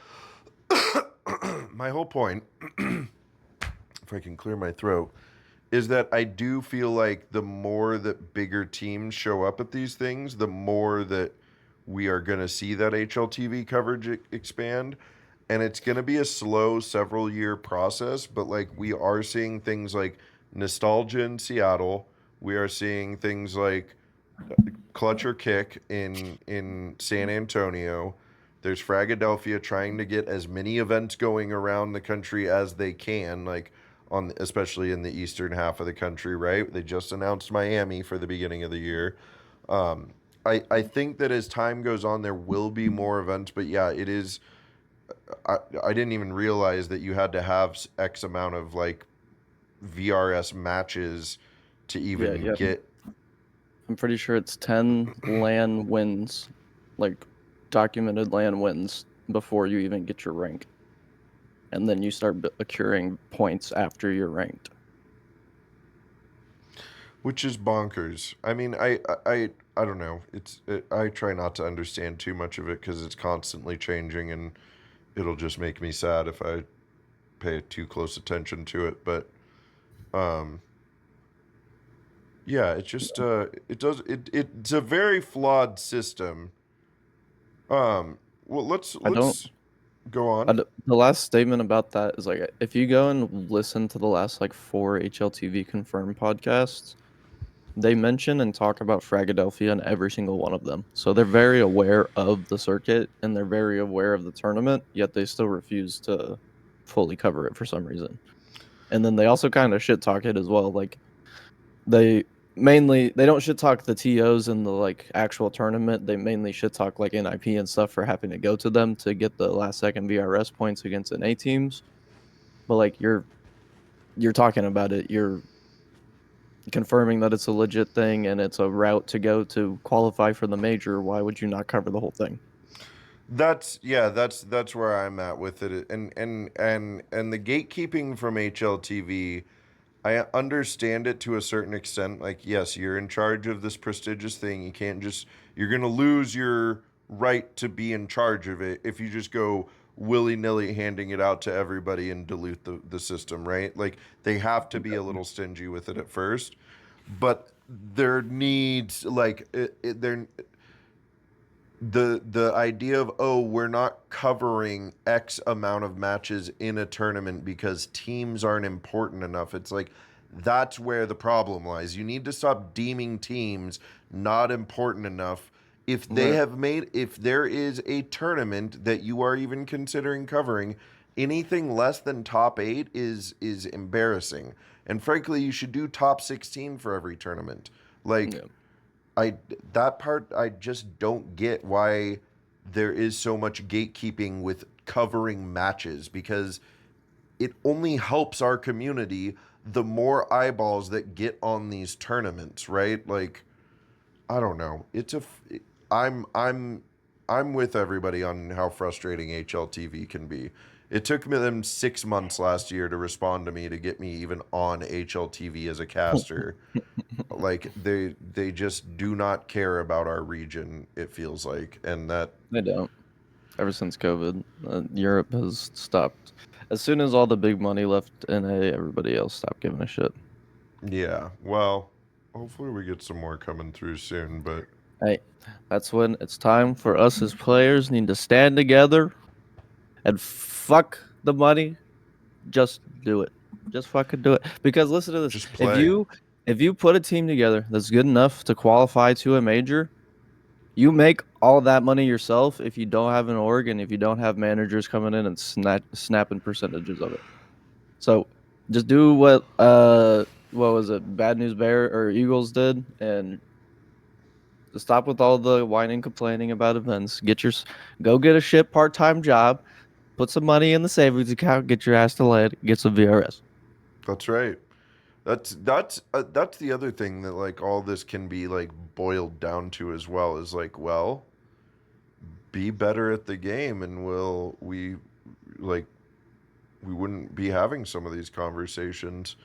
S1: my whole point, if I can clear my throat, is that I do feel like the more that bigger teams show up at these things, the more that we are going to see that HLTV coverage expand. And it's going to be a slow several-year process, but, like, we are seeing things like Nostalgia in Seattle. We are seeing things like Clutch or Kick in San Antonio. There's Fragadelphia trying to get as many events going around the country as they can, like especially in the eastern half of the country, right? They just announced Miami for the beginning of the year. I think that as time goes on, there will be more events, but yeah, it is. I didn't even realize that you had to have X amount of, like, VRS matches to even get.
S2: I'm pretty sure it's 10 LAN wins, like documented LAN wins, before you even get your rank. And then you start accruing points after you're ranked.
S1: Which is bonkers. I mean, I don't know. I try not to understand too much of it because it's constantly changing, and it'll just make me sad if I pay too close attention to it. But, yeah, it just it's a very flawed system. Well, let's go on.
S2: The last statement about that is, like, if you go and listen to the last, like, 4 HLTV confirmed podcasts, they mention and talk about Fragadelphia in every single one of them. So they're very aware of the circuit and they're very aware of the tournament, yet they still refuse to fully cover it for some reason. And then they also kind of shit talk it as well. Like, they don't shit talk the TOs in the, like, actual tournament. They mainly shit talk, like, NIP and stuff for having to go to them to get the last second VRS points against NA teams. But, like, you're talking about it. You're confirming that it's a legit thing and it's a route to go to qualify for the major. Why would you not cover the whole thing?
S1: That's where I'm at with it, and the gatekeeping from HLTV. I understand it to a certain extent. Like, yes, you're in charge of this prestigious thing. You can't just, you're going to lose your right to be in charge of it if you just go willy nilly handing it out to everybody and dilute the system, right? Like, they have to be a little stingy with it at first. But there needs, like, there, the idea of, oh, we're not covering X amount of matches in a tournament because teams aren't important enough. It's like, that's where the problem lies. You need to stop deeming teams not important enough. If they
S2: Right.
S1: have made, if there is a tournament that you are even considering covering, anything less than top 8 is embarrassing. And frankly, you should do top 16 for every tournament. Like,
S2: Yeah.
S1: I that part I just don't get why there is so much gatekeeping with covering matches, because it only helps our community the more eyeballs that get on these tournaments, right? Like, I don't know. I'm I'm with everybody on how frustrating HLTV can be. It took me them 6 months last year to respond to me to get me even on HLTV as a caster. Like, they just do not care about our region, it feels like, and that,
S2: They don't. Ever since COVID, Europe has stopped. As soon as all the big money left NA, everybody else stopped giving a shit.
S1: yeah, well, hopefully we get some more coming through soon, but
S2: Hey, that's when it's time for us as players need to stand together and fuck the money. Just do it. Just fucking do it. Because listen to this.
S1: just
S2: If
S1: play.
S2: you put a team together that's good enough to qualify to a major, you make all that money yourself if you don't have an org and if you don't have managers coming in and snapping percentages of it. So just do what was it, Bad News Bear or Eagles did, and stop with all the whining, complaining about events. Go get a shit part-time job, put some money in the savings account, get your ass to lead, get some VRS.
S1: That's right. That's the other thing that, like, all this can be like boiled down to as well, is like, well, be better at the game and like we wouldn't be having some of these conversations.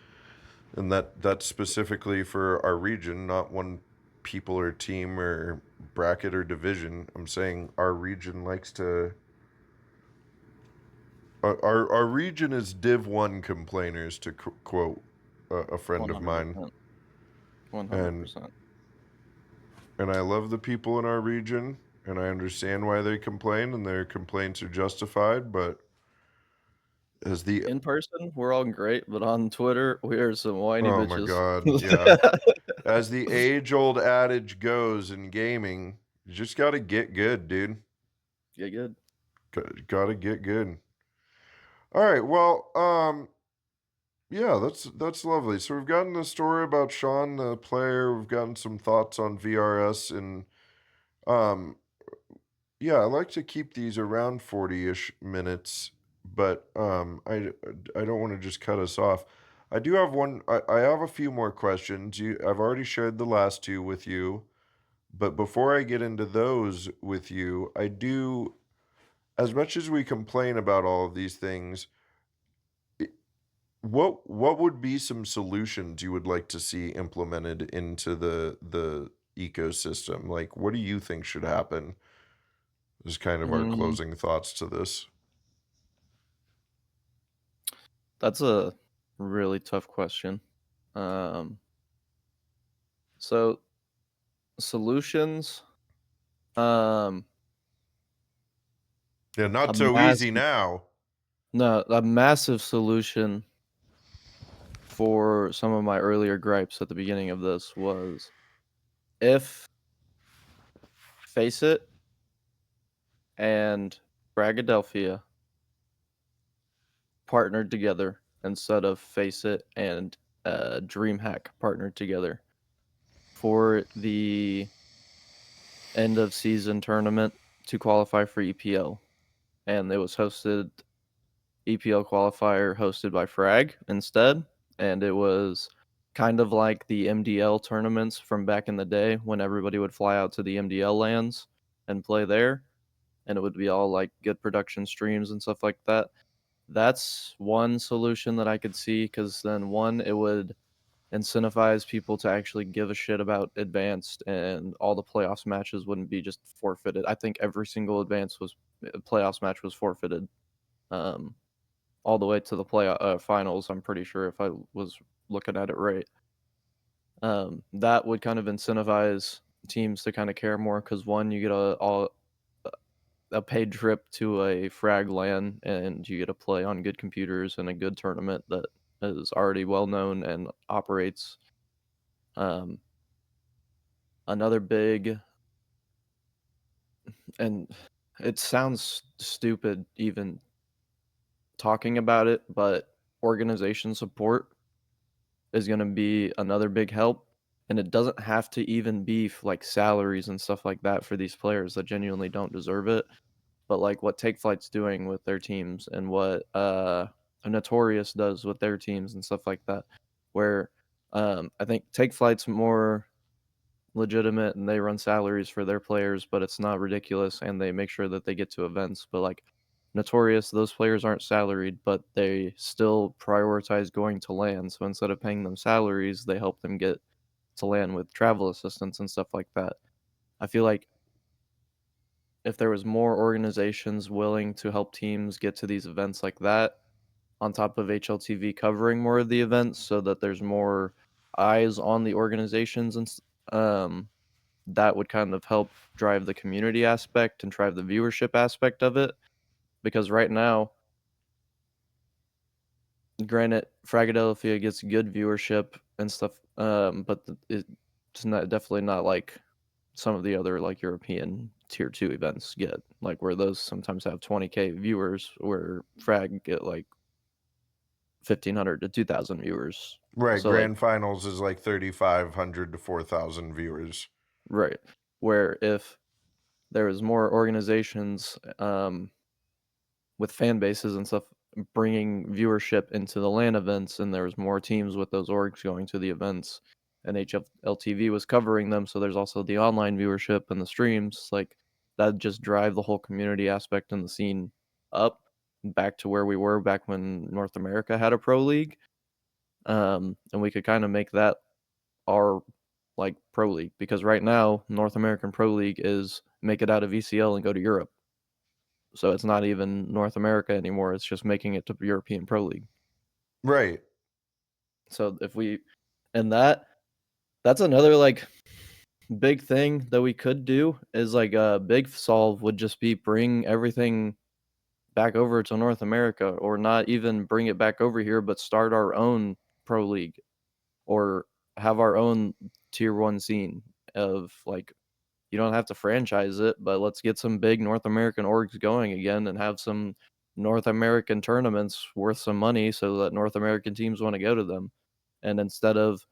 S1: And that's specifically for our region, not one people or team or bracket or division. I'm saying our region likes to. Our region is Div 1 complainers, to quote a friend of mine.
S2: 100%.
S1: And
S2: 100%.
S1: and I love the people in our region, and I understand why they complain, and their complaints are justified. But as the
S2: In person, we're all great, but on Twitter, we are some whiny
S1: oh my
S2: bitches.
S1: god, yeah, as the age-old adage goes in gaming, you just got to get good, dude.
S2: Yeah, good.
S1: Got to get good. All right, well, yeah, that's lovely. So we've gotten the story about Shawn, the player. We've gotten some thoughts on VRS, and um, yeah, I like to keep these around 40-ish minutes, but I don't want to just cut us off. I do have one. I have a few more questions. I've already shared the last two with you, but before I get into those with you, I do. As much as we complain about all of these things, what would be some solutions you would like to see implemented into the ecosystem? Like, what do you think should happen? Is kind of our
S2: Mm,
S1: closing thoughts to this.
S2: that's a really tough question. Um, so solutions, um,
S1: Yeah,
S2: a
S1: not so easy
S2: massive,
S1: now.
S2: no, a massive solution for some of my earlier gripes at the beginning of this was if Face It and Bragadelphia partnered together instead of Face It and DreamHack partnered together for the end of season tournament to qualify for EPL. And it was EPL qualifier hosted by Frag instead. And it was kind of like the MDL tournaments from back in the day when everybody would fly out to the MDL lands and play there. and it would be all like good production streams and stuff like that. That's one solution that I could see, because then one, it would incentivize people to actually give a shit about advanced, and all the playoffs matches wouldn't be just forfeited. I think every single playoffs match was forfeited, um, all the way to the finals. I'm pretty sure, if I was looking at it right. That would kind of incentivize teams to kind of care more, because one, you get a paid trip to a frag LAN, and you get to play on good computers in a good tournament that is already well known and operates. Um, Another big, and it sounds stupid even talking about it, but organization support is going to be another big help. And it doesn't have to even be like salaries and stuff like that for these players that genuinely don't deserve it. But like what Take Flight's doing with their teams, and what Notorious does with their teams and stuff like that, where I think Take Flight's more legitimate and they run salaries for their players, but it's not ridiculous, and they make sure that they get to events. But like Notorious, those players aren't salaried, but they still prioritize going to LAN. So instead of paying them salaries, they help them get to LAN with travel assistance and stuff like that. I feel like if there was more organizations willing to help teams get to these events like that, on top of HLTV covering more of the events, so that there's more eyes on the organizations, and that would kind of help drive the community aspect and drive the viewership aspect of it. Because right now, granted, Fragadelphia gets good viewership and stuff, but it's not, definitely not like some of the other like European tier 2 events get, like where those sometimes have 20K viewers, where Frag get like 1,500 to 2,000 viewers.
S1: Right,
S2: So like,
S1: grand finals is like 3,500 to 4,000 viewers.
S2: right, where if there was more organizations with fan bases and stuff bringing viewership into the LAN events, and there was more teams with those orgs going to the events, and HLTV was covering them, so there's also the online viewership and the streams, like that just drive the whole community aspect and the scene up back to where we were back when North America had a pro league. And we could kind of make that our like pro league, because right now North American Pro League is make it out of ECL and go to Europe. So it's not even North America anymore. It's just making it to European Pro League.
S1: Right.
S2: So if we, and that's another like big thing that we could do, is like a big solve would just be bring everything back over to North America, or not even bring it back over here, but start our own pro league, or have our own tier 1 scene of like, you don't have to franchise it, but let's get some big North American orgs going again, and have some North American tournaments worth some money, so that North American teams want to go to them. And instead of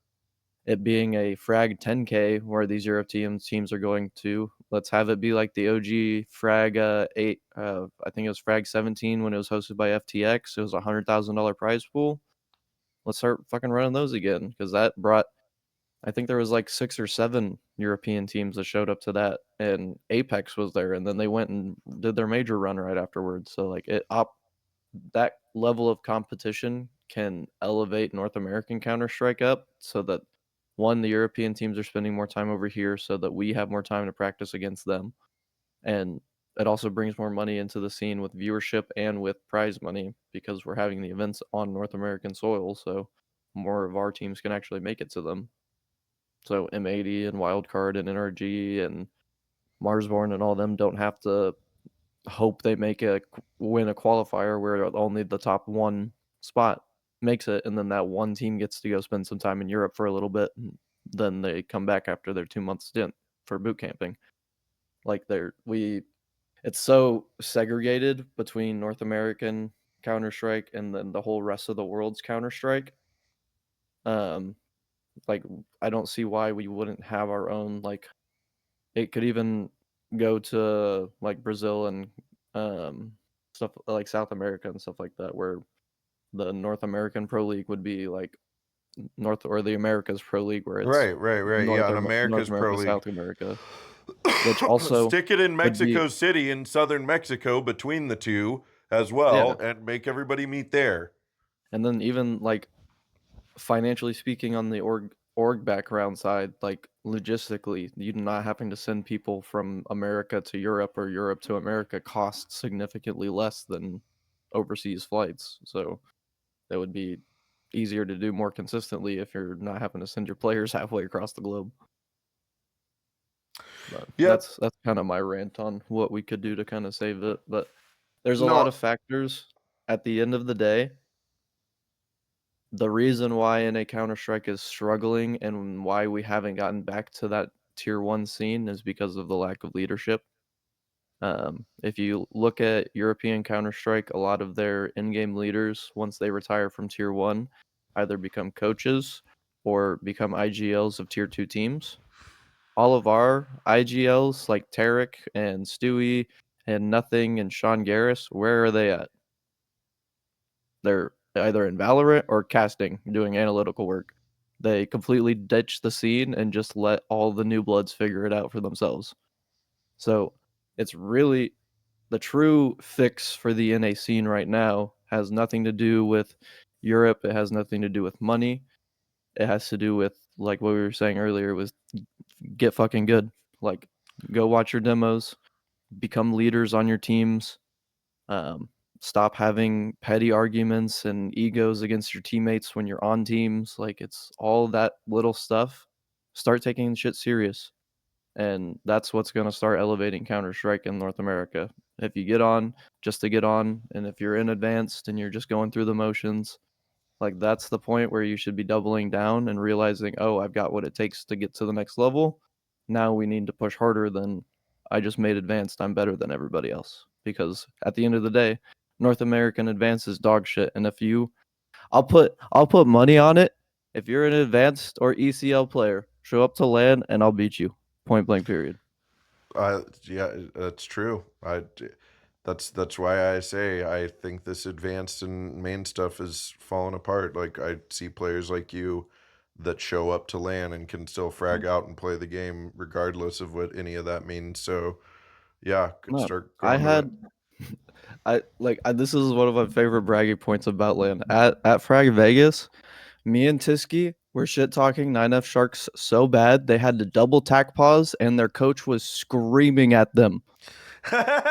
S2: it being a frag 10K where these European teams are going to, let's have it be like the OG frag 8. I think it was frag 17 when it was hosted by FTX. It was a $100,000 prize pool. Let's start fucking running those again, because that brought, I think there was like 6 or 7 European teams that showed up to that, and Apex was there, and then they went and did their major run right afterwards. So like that level of competition can elevate North American Counter-Strike up, so that one, the European teams are spending more time over here, so that we have more time to practice against them. And it also brings more money into the scene with viewership and with prize money, because we're having the events on North American soil, so more of our teams can actually make it to them. So M80 and Wildcard and NRG and Marsborn and all them don't have to hope they win a qualifier where only the top one spot makes it, and then that one team gets to go spend some time in Europe for a little bit, and then they come back after their 2-month stint for boot camping. Like it's so segregated between North American Counter-Strike and then the whole rest of the world's Counter-Strike. Like I don't see why we wouldn't have our own, like it could even go to like Brazil and stuff like South America and stuff like that, where the North American Pro League would be like North, or the Americas Pro League, where it's
S1: Right. Yeah, in
S2: North
S1: America's Pro
S2: America,
S1: League.
S2: South America. which also
S1: Stick it in
S2: would be
S1: Mexico City in southern Mexico between the two as well, and make everybody meet there.
S2: and then even like financially speaking on the org background side, like logistically, you not having to send people from America to Europe or Europe to America costs significantly less than overseas flights. So that would be easier to do more consistently if you're not having to send your players halfway across the globe. But
S1: Yep.
S2: that's kind of my rant on what we could do to kind of save it. But there's a
S1: No.
S2: lot of factors at the end of the day. The reason why NA Counter-Strike is struggling and why we haven't gotten back to that tier 1 scene is because of the lack of leadership. If you look at European Counter-Strike, a lot of their in-game leaders, once they retire from tier 1, either become coaches or become IGLs of tier 2 teams. All of our IGLs, like Tarek and Stewie and Nothing and Sean Garris, where are they at? They're either in Valorant or casting, doing analytical work. They completely ditch the scene and just let all the new bloods figure it out for themselves. So it's really the true fix for the NA scene right now has nothing to do with Europe. It has nothing to do with money. It has to do with, like what we were saying earlier, was get fucking good. Like, go watch your demos, become leaders on your teams, stop having petty arguments and egos against your teammates when you're on teams. Like, it's all that little stuff. Start taking shit serious. And that's what's going to start elevating Counter-Strike in North America. If you get on just to get on, and if you're in advanced and you're just going through the motions, like that's the point where you should be doubling down and realizing, oh, I've got what it takes to get to the next level. Now we need to push harder than I just made advanced. I'm better than everybody else. Because at the end of the day, North American advanced is dog shit. And if you I'll put money on it. If you're an advanced or ECL player, show up to LAN and I'll beat you. Point blank period.
S1: Yeah, that's true. That's why I say I think this advanced and main stuff is falling apart. Like I see players like you that show up to LAN and can still frag out and play the game regardless of what any of that means. So yeah, could
S2: No,
S1: start
S2: I
S1: going to it.
S2: had this is one of my favorite bragging points about LAN. At Frag Vegas, me and Tiski were shit talking 9F Sharks so bad they had to double tack pause and their coach was screaming at them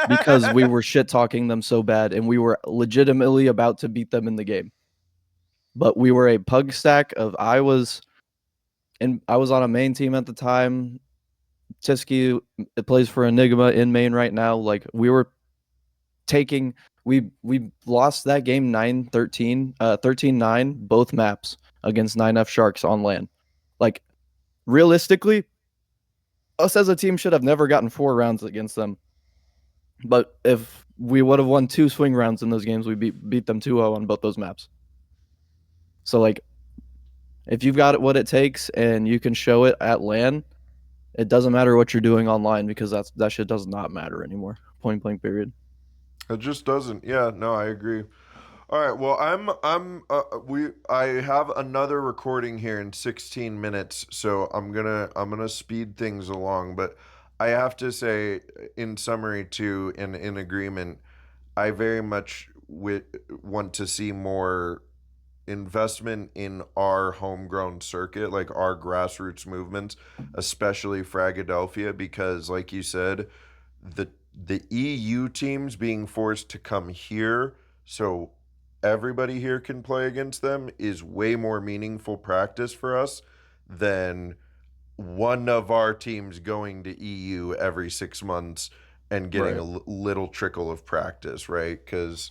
S2: because we were shit talking them so bad and we were legitimately about to beat them in the game. But we were a pug stack of I was on a main team at the time. Tiski plays for Enigma in main right now. Like we were taking we lost that game 9-13, 13-9, both maps against 9F Sharks on LAN. Like realistically, us as a team should have never gotten 4 rounds against them. But if we would have won 2 swing rounds in those games, we beat them 2-0 on both those maps. So like if you've got what it takes and you can show it at LAN, it doesn't matter what you're doing online because that shit does not matter anymore. Point blank period.
S1: It just doesn't. Yeah, no, I agree. All right. Well, I have another recording here in 16 minutes, so I'm gonna speed things along. But I have to say, in summary, too, in agreement, I very much want to see more investment in our homegrown circuit, like our grassroots movements, especially Fragadelphia, because, like you said, the the EU teams being forced to come here so everybody here can play against them is way more meaningful practice for us than one of our teams going to EU every 6 months and getting
S2: Right.
S1: a little trickle of practice, right? Because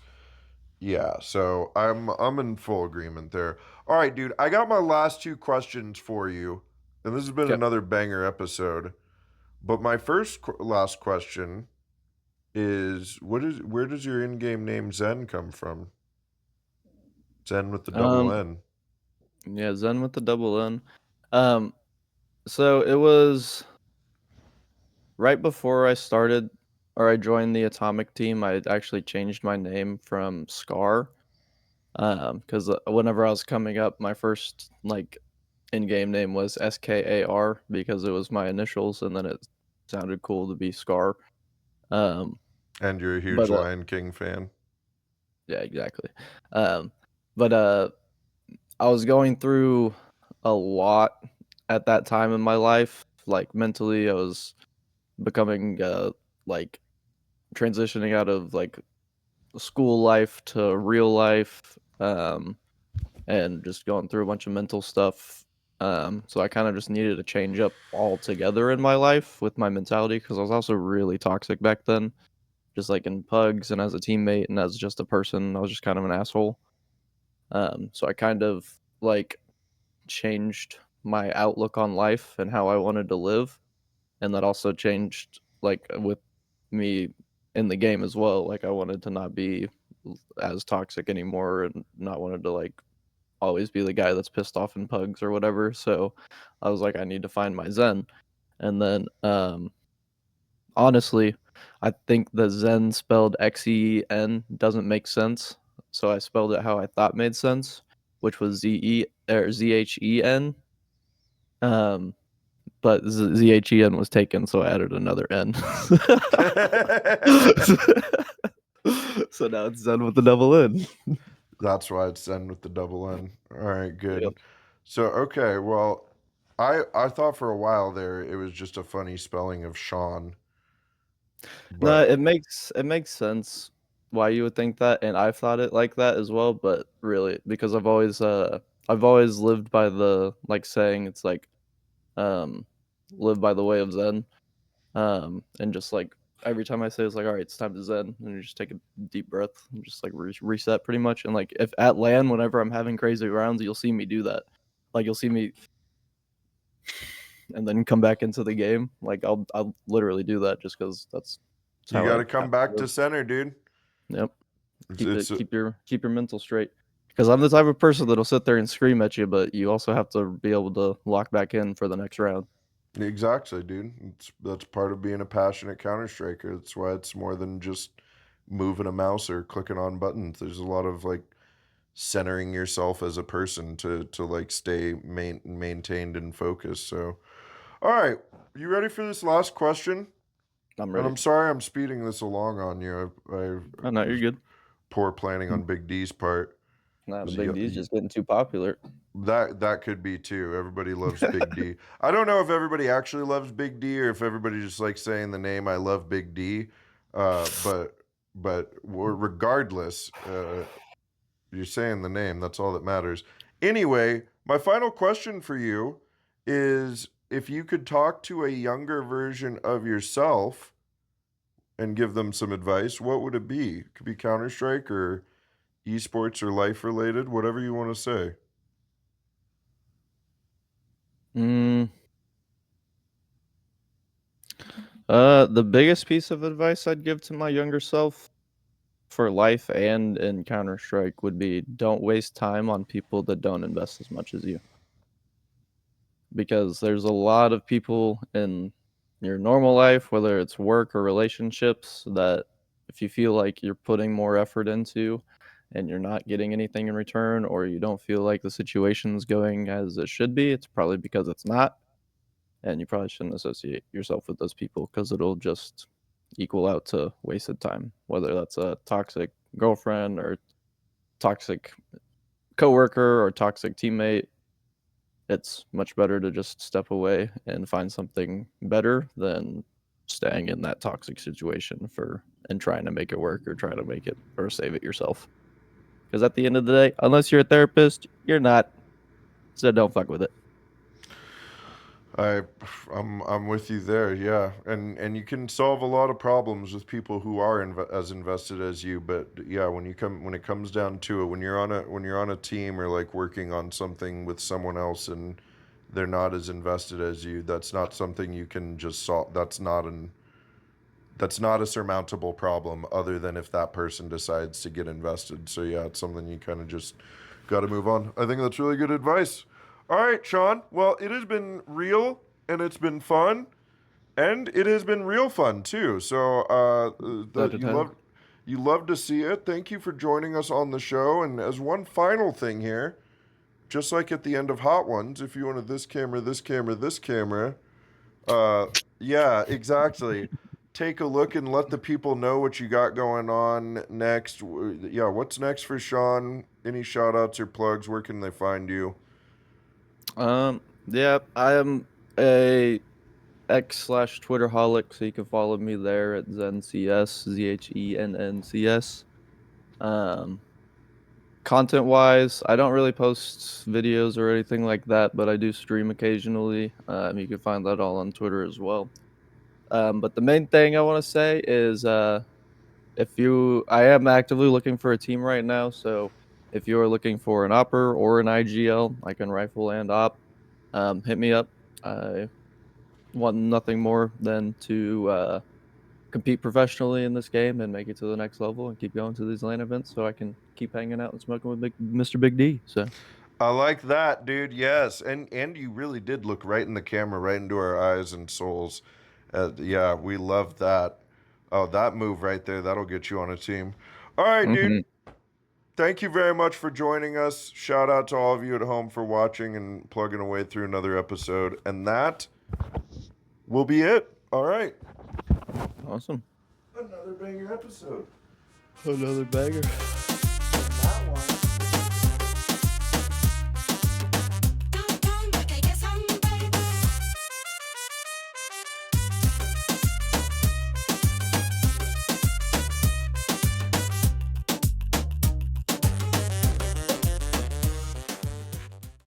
S1: yeah, so I'm in full agreement there. All right, dude, I got my last 2 questions for you, and this has been
S2: Okay.
S1: another banger episode. But my last question is where does your in-game name Zhenn come from? Zhenn with the double
S2: Um
S1: N.
S2: yeah, Zhenn with the double N. Um so it was right before I started or I joined the Atomic team, I actually changed my name from Scar. Because whenever I was coming up, my first like in-game name was SKAR because it was my initials, and then it sounded cool to be Scar. Um,
S1: And you're a huge
S2: but
S1: Lion King fan.
S2: yeah, exactly. But I was going through a lot at that time in my life. Like mentally, I was becoming like transitioning out of like school life to real life, and just going through a bunch of mental stuff. So I kind of just needed to change up altogether in my life with my mentality because I was also really toxic back then, just like in pugs and as a teammate and as just a person. I was just kind of an asshole. So I kind of like changed my outlook on life and how I wanted to live, and that also changed like with me in the game as well. Like I wanted to not be as toxic anymore and not wanted to like always be the guy that's pissed off in pugs or whatever. So I was like, I need to find my Zhenn. And then honestly, I think the Zhenn spelled XEN doesn't make sense. So I spelled it how I thought made sense, which was ZHEN. Um, but ZHEN was taken, so I added another N. So now it's Zhenn with the double N.
S1: That's why it's Zen with the double N. All right, good.
S2: Yep.
S1: So okay, well, I thought for a while there it was just a funny spelling of Shawn,
S2: No,
S1: but
S2: it makes sense why you would think that, and I've thought it like that as well. But really, because I've always lived by the like saying it's like um live by the way of Zen, and just like every time I say it's like all right, it's time to Zen, and you just take a deep breath and just like reset pretty much. And like if at LAN, whenever I'm having crazy rounds, you'll see me do that. Like you'll see me and then come back into the game. Like I'll literally do that just because that's
S1: you
S2: how
S1: got
S2: I
S1: to come
S2: have to
S1: back to
S2: live.
S1: center, dude.
S2: Yep.
S1: It's
S2: Keep your mental straight. Because I'm the type of person that'll sit there and scream at you, but you also have to be able to lock back in for the next round.
S1: exactly, dude. That's part of being a passionate Counter Striker. That's why it's more than just moving a mouse or clicking on buttons. There's a lot of like centering yourself as a person to like stay maintained and focused. So, all right, you ready for this last question?
S2: I'm
S1: And
S2: ready.
S1: I'm sorry I'm speeding this along on you.
S2: Oh no, you're good.
S1: Poor planning on Big D's part.
S2: Nah, the
S1: 'Cause
S2: big D's just getting too popular.
S1: that could be too. Everybody loves Big D. I don't know if everybody actually loves Big D or if everybody just likes saying the name "I love Big D." But regardless, you're saying the name. That's all that matters. Anyway, my final question for you is: if you could talk to a younger version of yourself and give them some advice, what would it be? It could be Counter Strike or esports or life related, whatever you want to say.
S2: Mm, the biggest piece of advice I'd give to my younger self for life and in Counter Strike would be don't waste time on people that don't invest as much as you. Because there's a lot of people in your normal life, whether it's work or relationships, that if you feel like you're putting more effort into and you're not getting anything in return, or you don't feel like the situation's going as it should be, it's probably because it's not. And you probably shouldn't associate yourself with those people because it'll just equal out to wasted time, whether that's a toxic girlfriend or toxic coworker or toxic teammate. It's much better to just step away and find something better than staying in that toxic situation for and trying to make it work or try to make it or save it yourself. Because at the end of the day, unless you're a therapist, you're not. So don't fuck with it.
S1: I I'm with you there, yeah. And you can solve a lot of problems with people who are as invested as you, but yeah, when it comes down to it, when you're on a team or like working on something with someone else and they're not as invested as you, that's not something you can just solve. That's not a surmountable problem other than if that person decides to get invested. So yeah, it's something you kind of just got to move on. I think that's really good advice. All right, Shawn. Well, it has been real and it's been fun and it has been real fun too. So
S2: Glad to tell.
S1: you love to see it. Thank you for joining us on the show. And as one final thing here, just like at the end of Hot Ones, if you wanted this camera, this camera, this camera, Yeah, exactly. Take a look and let the people know what you got going on next. Yeah, what's next for Shawn? Any shout outs or plugs? Where can they find you?
S2: Yeah, I am a X/Twitter holic, so you can follow me there at ZhennCS, ZHENNCS. Um, Content wise, I don't really post videos or anything like that, but I do stream occasionally. You can find that all on Twitter as well. But the main thing I want to say is I am actively looking for a team right now. So if you are looking for an opper or an IGL, I can rifle and op, hit me up. I want nothing more than to compete professionally in this game and make it to the next level and keep going to these LAN events so I can keep hanging out and smoking with Mr. Big D. So
S1: I like that, dude. Yes, and you really did look right in the camera, right into our eyes and souls. Yeah, we love that. Oh, that move right there, that'll get you on a team. All right, dude.
S2: mhm.
S1: Thank you very much for joining us. Shout out to all of you at home for watching and plugging away through another episode. And that will be it. All right.
S2: Awesome.
S1: Another banger episode.
S2: Another banger.